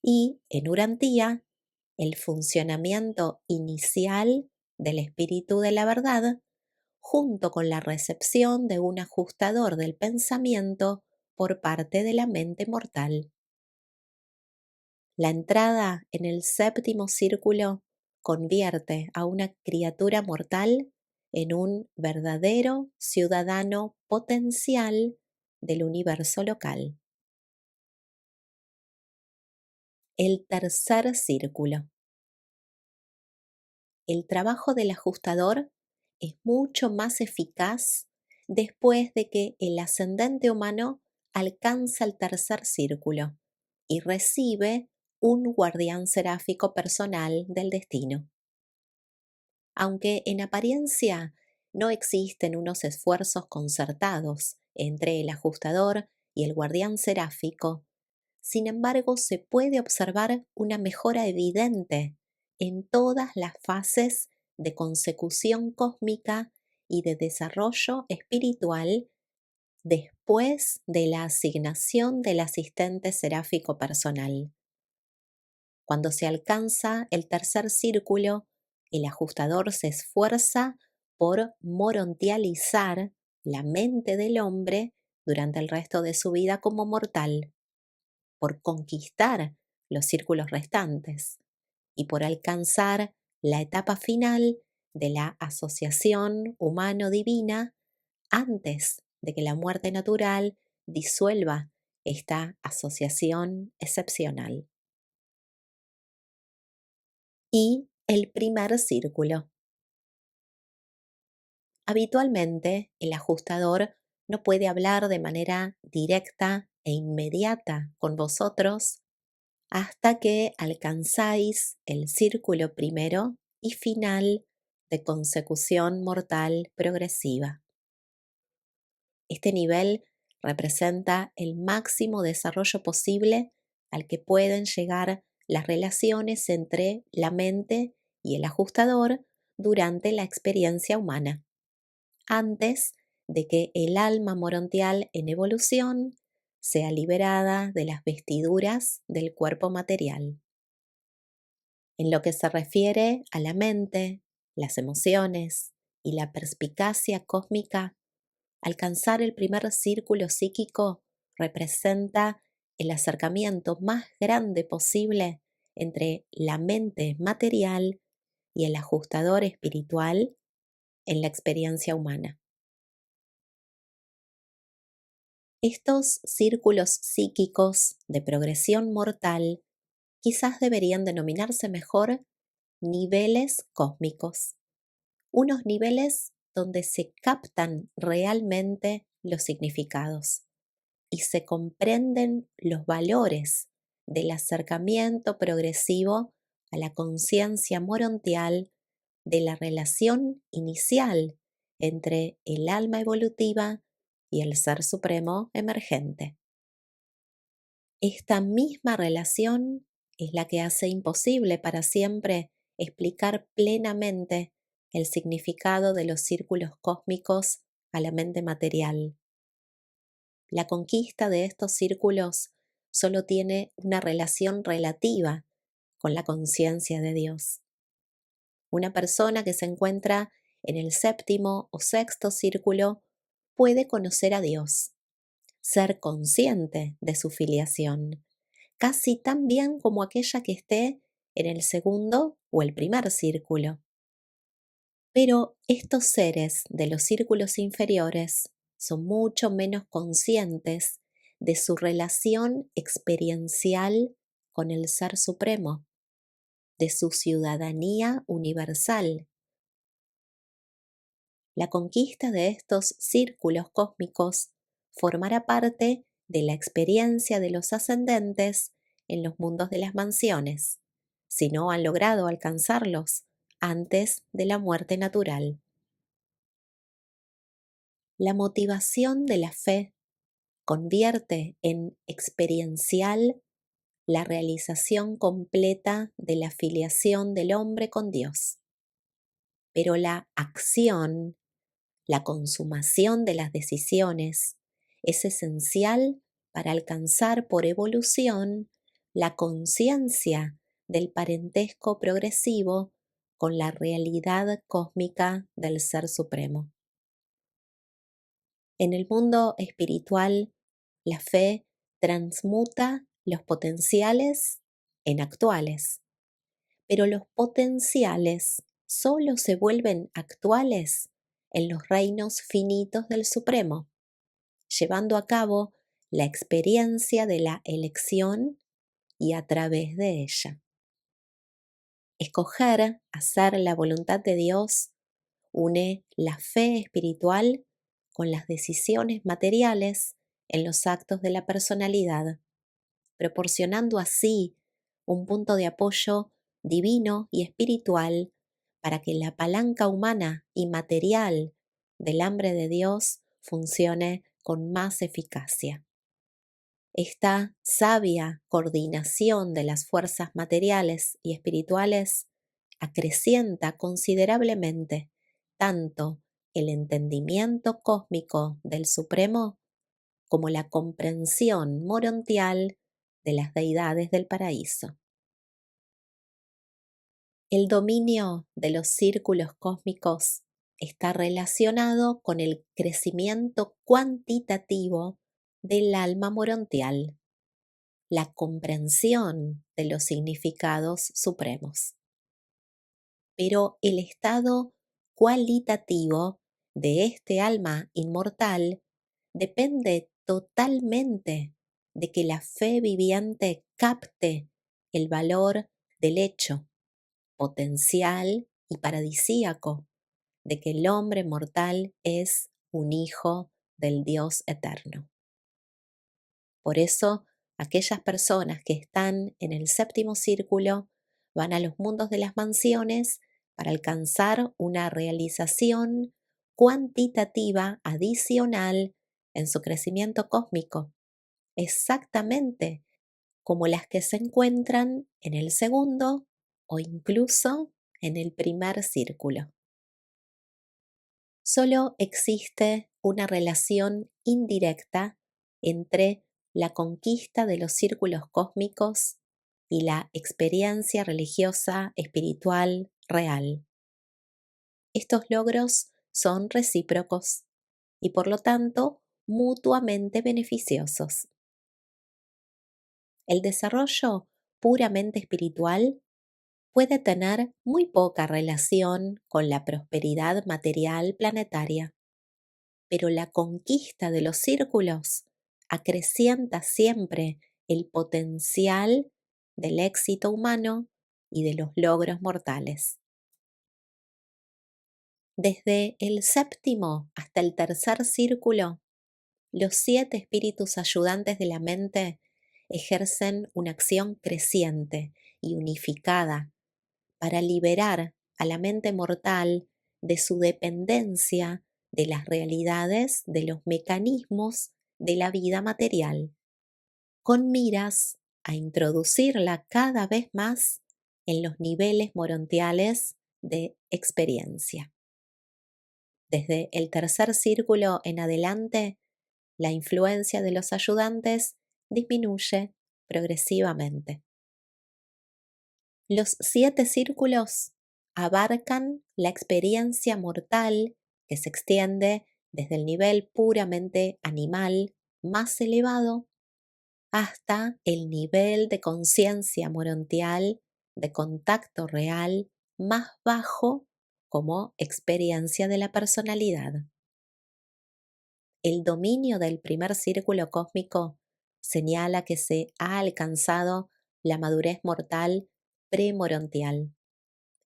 y en Urantía, el funcionamiento inicial del espíritu de la verdad, junto con la recepción de un ajustador del pensamiento por parte de la mente mortal. La entrada en el séptimo círculo convierte a una criatura mortal en un verdadero ciudadano potencial del universo local. El tercer círculo. El trabajo del ajustador es mucho más eficaz después de que el ascendente humano alcanza el tercer círculo y recibe un guardián seráfico personal del destino. Aunque en apariencia no existen unos esfuerzos concertados entre el ajustador y el guardián seráfico, sin embargo se puede observar una mejora evidente en todas las fases de consecución cósmica y de desarrollo espiritual después de la asignación del asistente seráfico personal. Cuando se alcanza el tercer círculo, el ajustador se esfuerza por morontializar la mente del hombre durante el resto de su vida como mortal, por conquistar los círculos restantes y por alcanzar la etapa final de la asociación humano-divina antes de que la muerte natural disuelva esta asociación excepcional. Y el primer círculo. Habitualmente, el ajustador no puede hablar de manera directa e inmediata con vosotros hasta que alcanzáis el círculo primero y final de consecución mortal progresiva. Este nivel representa el máximo desarrollo posible al que pueden llegar las relaciones entre la mente y el ajustador durante la experiencia humana, antes de que el alma morontial en evolución sea liberada de las vestiduras del cuerpo material. En lo que se refiere a la mente, las emociones y la perspicacia cósmica, alcanzar el primer círculo psíquico representa el acercamiento más grande posible entre la mente material y el ajustador espiritual en la experiencia humana. Estos círculos psíquicos de progresión mortal quizás deberían denominarse mejor niveles cósmicos, unos niveles donde se captan realmente los significados y se comprenden los valores del acercamiento progresivo a la conciencia morontial de la relación inicial entre el alma evolutiva y el Ser Supremo emergente. Esta misma relación es la que hace imposible para siempre explicar plenamente el significado de los círculos cósmicos a la mente material. La conquista de estos círculos solo tiene una relación relativa con la conciencia de Dios. Una persona que se encuentra en el séptimo o sexto círculo puede conocer a Dios, ser consciente de su filiación, casi tan bien como aquella que esté en el segundo o el primer círculo. Pero estos seres de los círculos inferiores son mucho menos conscientes de su relación experiencial con el Ser Supremo, de su ciudadanía universal. La conquista de estos círculos cósmicos formará parte de la experiencia de los ascendentes en los mundos de las mansiones, si no han logrado alcanzarlos antes de la muerte natural. La motivación de la fe convierte en experiencial la realización completa de la filiación del hombre con Dios. Pero la acción, la consumación de las decisiones, es esencial para alcanzar por evolución la conciencia del parentesco progresivo con la realidad cósmica del Ser Supremo. En el mundo espiritual, la fe transmuta los potenciales en actuales, pero los potenciales solo se vuelven actuales en los reinos finitos del Supremo, llevando a cabo la experiencia de la elección y a través de ella. Escoger hacer la voluntad de Dios une la fe espiritual con las decisiones materiales en los actos de la personalidad, proporcionando así un punto de apoyo divino y espiritual para que la palanca humana y material del hambre de Dios funcione con más eficacia. Esta sabia coordinación de las fuerzas materiales y espirituales acrecienta considerablemente tanto el entendimiento cósmico del Supremo como la comprensión morontial de las deidades del paraíso. El dominio de los círculos cósmicos está relacionado con el crecimiento cuantitativo del alma morontial, la comprensión de los significados supremos. Pero el estado cualitativo de este alma inmortal depende totalmente de que la fe viviente capte el valor del hecho potencial y paradisíaco de que el hombre mortal es un hijo del Dios eterno. Por eso, aquellas personas que están en el séptimo círculo van a los mundos de las mansiones para alcanzar una realización cuantitativa adicional en su crecimiento cósmico, exactamente como las que se encuentran en el segundo o incluso en el primer círculo. Solo existe una relación indirecta entre la conquista de los círculos cósmicos y la experiencia religiosa espiritual real. Estos logros son recíprocos y por lo tanto mutuamente beneficiosos. El desarrollo puramente espiritual puede tener muy poca relación con la prosperidad material planetaria, pero la conquista de los círculos acrecienta siempre el potencial del éxito humano y de los logros mortales. Desde el séptimo hasta el tercer círculo, los 7 espíritus ayudantes de la mente ejercen una acción creciente y unificada para liberar a la mente mortal de su dependencia de las realidades de los mecanismos de la vida material, con miras a introducirla cada vez más en los niveles morontiales de experiencia. Desde el tercer círculo en adelante, la influencia de los ayudantes disminuye progresivamente. Los 7 círculos abarcan la experiencia mortal que se extiende desde el nivel puramente animal más elevado hasta el nivel de conciencia morontial de contacto real más bajo como experiencia de la personalidad. El dominio del primer círculo cósmico señala que se ha alcanzado la madurez mortal premorontial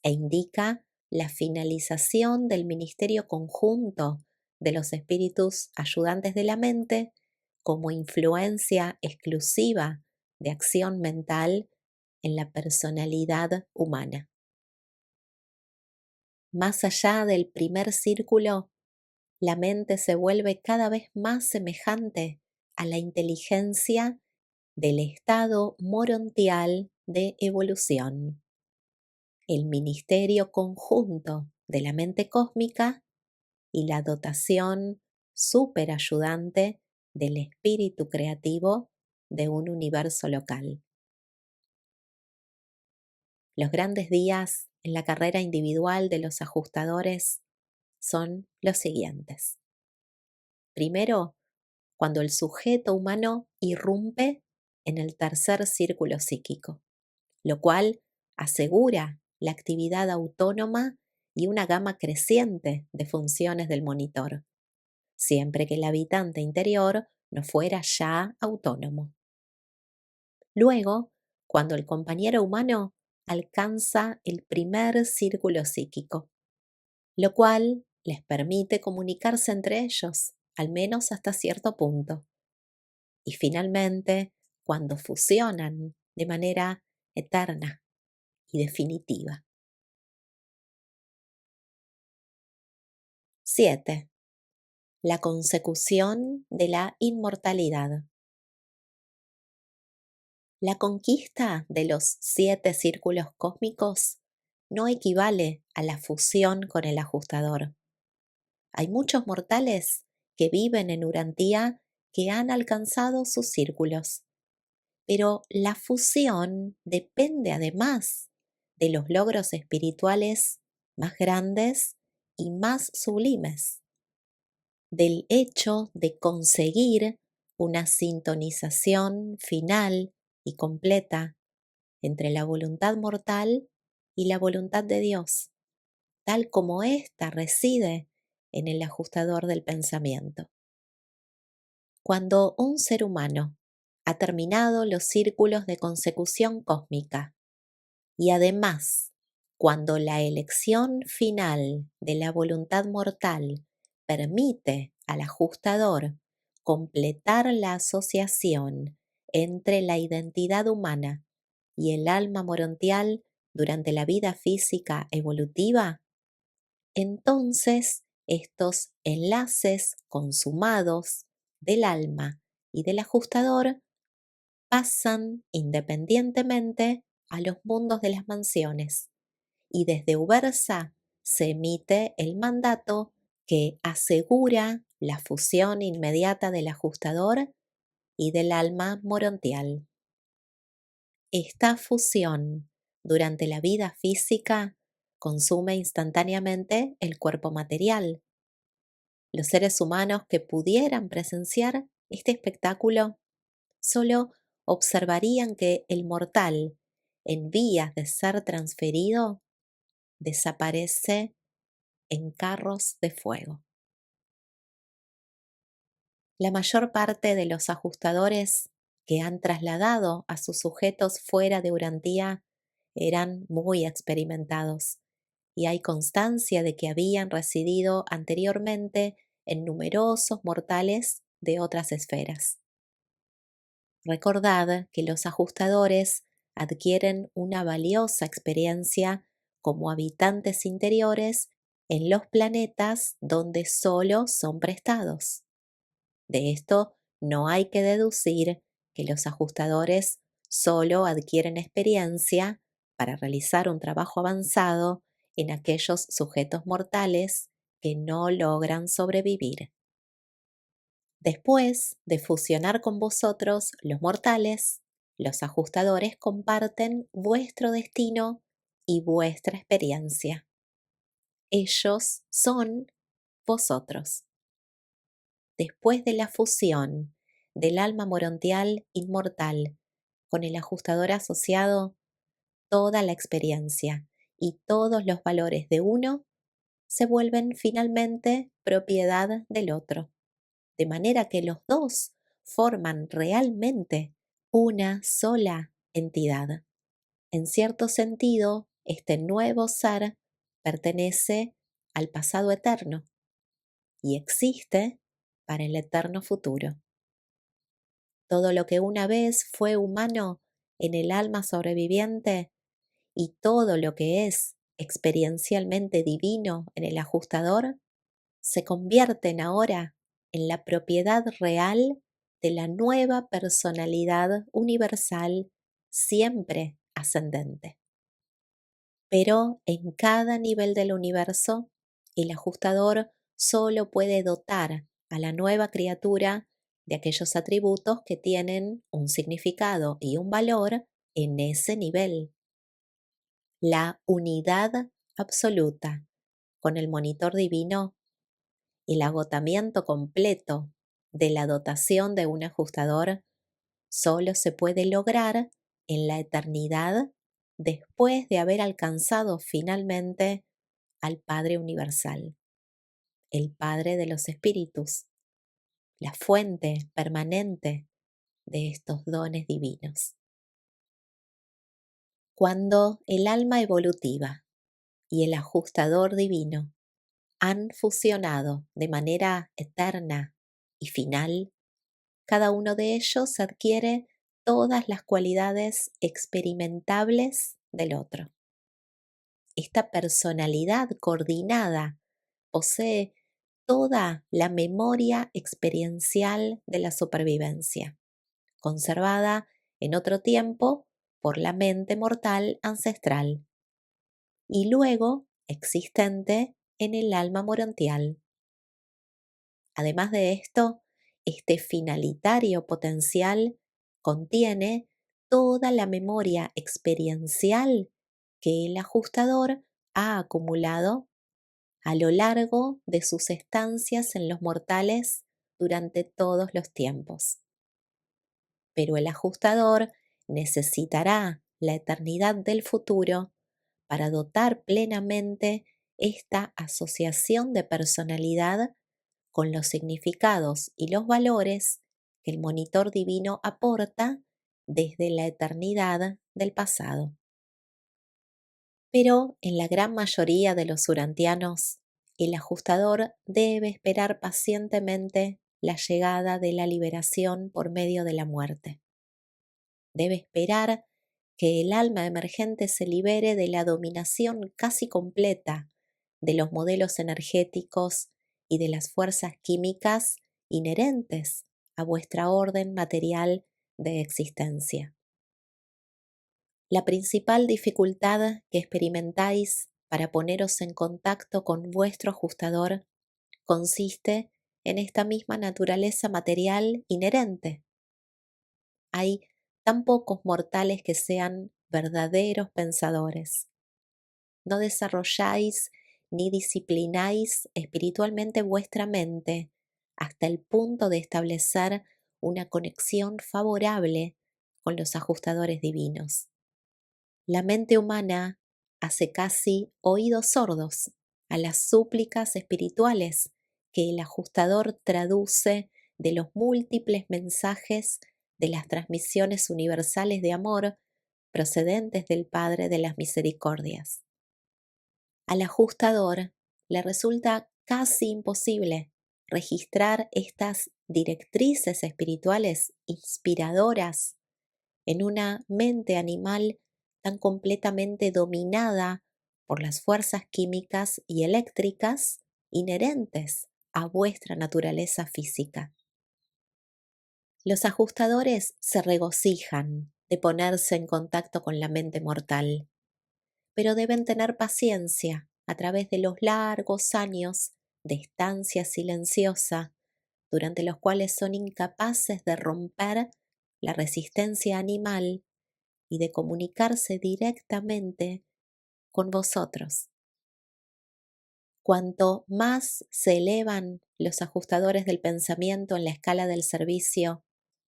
e indica la finalización del ministerio conjunto de los espíritus ayudantes de la mente como influencia exclusiva de acción mental en la personalidad humana. Más allá del primer círculo, la mente se vuelve cada vez más semejante a la inteligencia del estado morontial de evolución. El ministerio conjunto de la mente cósmica y la dotación superayudante del espíritu creativo de un universo local. Los grandes días en la carrera individual de los ajustadores son los siguientes. Primero, cuando el sujeto humano irrumpe en el tercer círculo psíquico, lo cual asegura la actividad autónoma y una gama creciente de funciones del monitor, siempre que el habitante interior no fuera ya autónomo. Luego, cuando el compañero humano alcanza el primer círculo psíquico, lo cual les permite comunicarse entre ellos, al menos hasta cierto punto. Y finalmente, cuando fusionan de manera eterna y definitiva. 7. La consecución de la inmortalidad. La conquista de los 7 círculos cósmicos no equivale a la fusión con el ajustador. Hay muchos mortales que viven en Urantía que han alcanzado sus círculos, pero la fusión depende además de los logros espirituales más grandes y más sublimes, del hecho de conseguir una sintonización final y completa entre la voluntad mortal y la voluntad de Dios, tal como ésta reside en el ajustador del pensamiento. Cuando un ser humano ha terminado los círculos de consecución cósmica y además cuando la elección final de la voluntad mortal permite al ajustador completar la asociación entre la identidad humana y el alma morontial durante la vida física evolutiva, entonces estos enlaces consumados del alma y del ajustador pasan independientemente a los mundos de las mansiones y desde Ubersa se emite el mandato que asegura la fusión inmediata del ajustador y del alma morontial. Esta fusión durante la vida física consume instantáneamente el cuerpo material. Los seres humanos que pudieran presenciar este espectáculo solo observarían que el mortal, en vías de ser transferido, desaparece en carros de fuego. La mayor parte de los ajustadores que han trasladado a sus sujetos fuera de Urantía eran muy experimentados y hay constancia de que habían residido anteriormente en numerosos mortales de otras esferas. Recordad que los ajustadores adquieren una valiosa experiencia como habitantes interiores en los planetas donde solo son prestados. De esto no hay que deducir que los ajustadores solo adquieren experiencia para realizar un trabajo avanzado en aquellos sujetos mortales que no logran sobrevivir. Después de fusionar con vosotros, los mortales, los ajustadores comparten vuestro destino y vuestra experiencia. Ellos son vosotros. Después de la fusión del alma morontial inmortal con el ajustador asociado, toda la experiencia y todos los valores de uno se vuelven finalmente propiedad del otro, de manera que los dos forman realmente una sola entidad. En cierto sentido, este nuevo ser pertenece al pasado eterno y existe para el eterno futuro. Todo lo que una vez fue humano en el alma sobreviviente y todo lo que es experiencialmente divino en el ajustador se convierten ahora en la propiedad real de la nueva personalidad universal siempre ascendente. Pero en cada nivel del universo, el ajustador solo puede dotar a la nueva criatura de aquellos atributos que tienen un significado y un valor en ese nivel. la unidad absoluta con el monitor divino, el agotamiento completo de la dotación de un ajustador solo se puede lograr en la eternidad después de haber alcanzado finalmente al Padre Universal, el Padre de los Espíritus, la fuente permanente de estos dones divinos. Cuando el alma evolutiva y el ajustador divino han fusionado de manera eterna y final, cada uno de ellos adquiere todas las cualidades experimentables del otro. Esta personalidad coordinada posee toda la memoria experiencial de la supervivencia, conservada en otro tiempo por la mente mortal ancestral y luego existente en el alma morontial. Además de esto, este finalitario potencial contiene toda la memoria experiencial que el ajustador ha acumulado a lo largo de sus estancias en los mortales durante todos los tiempos. Pero el ajustador necesitará la eternidad del futuro para dotar plenamente esta asociación de personalidad con los significados y los valores que el monitor divino aporta desde la eternidad del pasado. Pero en la gran mayoría de los urantianos, el ajustador debe esperar pacientemente la llegada de la liberación por medio de la muerte. Debe esperar que el alma emergente se libere de la dominación casi completa de los modelos energéticos y de las fuerzas químicas inherentes a vuestra orden material de existencia. La principal dificultad que experimentáis para poneros en contacto con vuestro ajustador consiste en esta misma naturaleza material inherente. Hay tan pocos mortales que sean verdaderos pensadores. No desarrolláis ni disciplináis espiritualmente vuestra mente hasta el punto de establecer una conexión favorable con los ajustadores divinos. La mente humana hace casi oídos sordos a las súplicas espirituales que el ajustador traduce de los múltiples mensajes de las transmisiones universales de amor procedentes del Padre de las Misericordias. Al ajustador le resulta casi imposible registrar estas directrices espirituales inspiradoras en una mente animal tan completamente dominada por las fuerzas químicas y eléctricas inherentes a vuestra naturaleza física. Los ajustadores se regocijan de ponerse en contacto con la mente mortal, pero deben tener paciencia a través de los largos años de estancia silenciosa, durante los cuales son incapaces de romper la resistencia animal y de comunicarse directamente con vosotros. Cuanto más se elevan los ajustadores del pensamiento en la escala del servicio,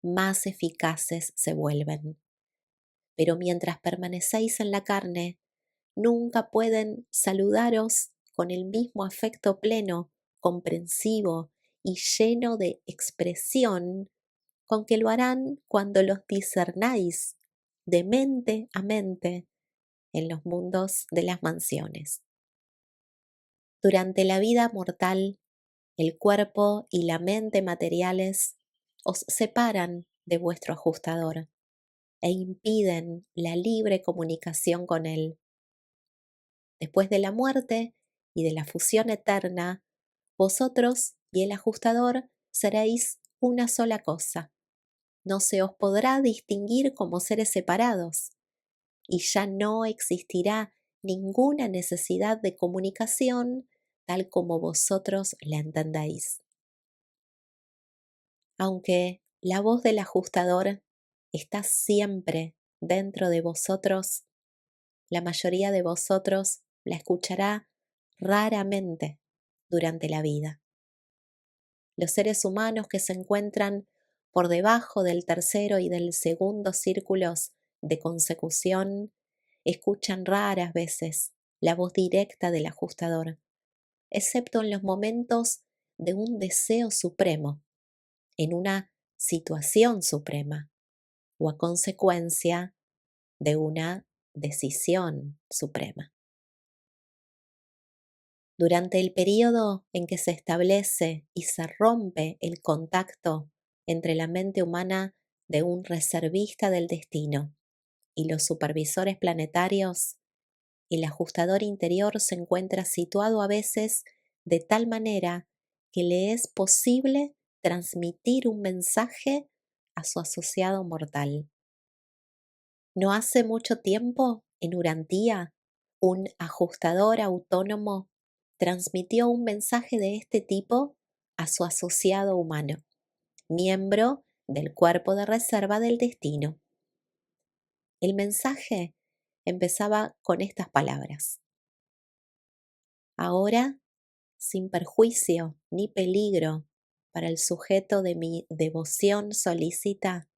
más eficaces se vuelven. Pero mientras permanecéis en la carne, nunca pueden saludaros con el mismo afecto pleno, comprensivo y lleno de expresión con que lo harán cuando los discernáis de mente a mente en los mundos de las mansiones. Durante la vida mortal, el cuerpo y la mente materiales os separan de vuestro ajustador e impiden la libre comunicación con él. Después de la muerte y de la fusión eterna, vosotros y el ajustador seréis una sola cosa. No se os podrá distinguir como seres separados y ya no existirá ninguna necesidad de comunicación tal como vosotros la entendéis. Aunque la voz del ajustador está siempre dentro de vosotros, La mayoría de vosotros la escuchará raramente durante la vida. Los seres humanos que se encuentran por debajo del tercero y del segundo círculos de consecución escuchan raras veces la voz directa del ajustador, excepto en los momentos de un deseo supremo, en una situación suprema o a consecuencia de una decisión suprema. Durante el periodo en que se establece y se rompe el contacto entre la mente humana de un reservista del destino y los supervisores planetarios, el ajustador interior se encuentra situado a veces de tal manera que le es posible transmitir un mensaje a su asociado mortal. No hace mucho tiempo, en Urantía, un ajustador autónomo transmitió un mensaje de este tipo a su asociado humano, miembro del cuerpo de reserva del destino. El mensaje empezaba con estas palabras: ahora, sin perjuicio ni peligro para el sujeto de mi devoción solícita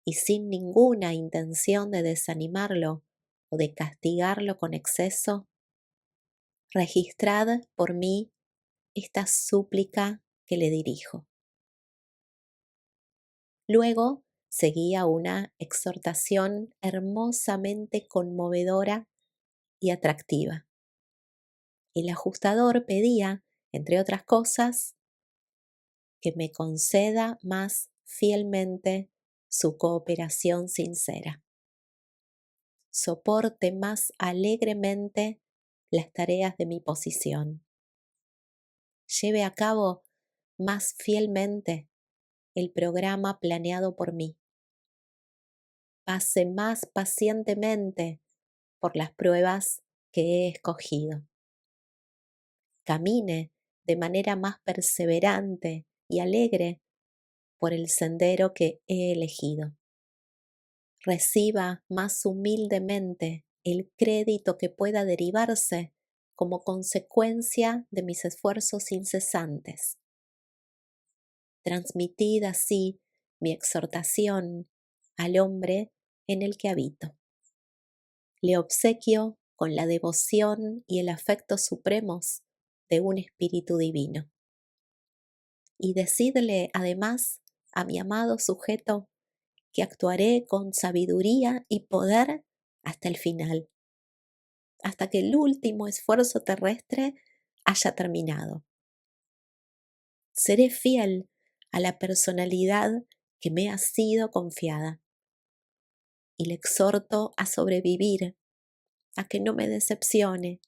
y sin ninguna intención de desanimarlo o de castigarlo con exceso, registrad por mí esta súplica que le dirijo. Luego seguía una exhortación hermosamente conmovedora y atractiva. El ajustador pedía, entre otras cosas, que me conceda más fielmente su cooperación sincera. Soporte más alegremente las tareas de mi posición. Lleve a cabo más fielmente el programa planeado por mí. Pase más pacientemente por las pruebas que he escogido. Camine de manera más perseverante y alegre por el sendero que he elegido. Reciba más humildemente el crédito que pueda derivarse como consecuencia de mis esfuerzos incesantes. Transmitid así mi exhortación al hombre en el que habito. Le obsequio con la devoción y el afecto supremos de un espíritu divino. Y decidle además a mi amado sujeto que actuaré con sabiduría y poder hasta el final, hasta que el último esfuerzo terrestre haya terminado. Seré fiel a la personalidad que me ha sido confiada y le exhorto a sobrevivir, a que no me decepcione,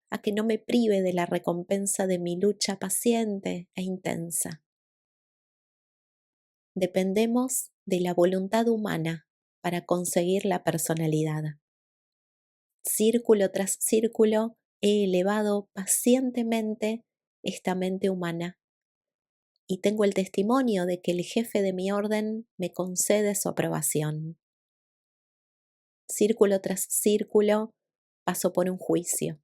a que no me prive de la recompensa de mi lucha paciente e intensa. Dependemos de la voluntad humana para conseguir la personalidad. Círculo tras círculo he elevado pacientemente esta mente humana y tengo el testimonio de que el jefe de mi orden me concede su aprobación. Círculo tras círculo paso por un juicio.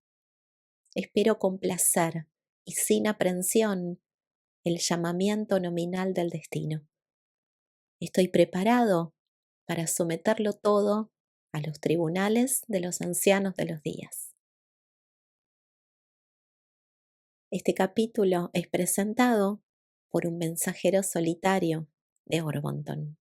Espero con placer y sin aprensión el llamamiento nominal del destino. Estoy preparado para someterlo todo a los tribunales de los ancianos de los días. Este capítulo es presentado por un mensajero solitario de Orbonton.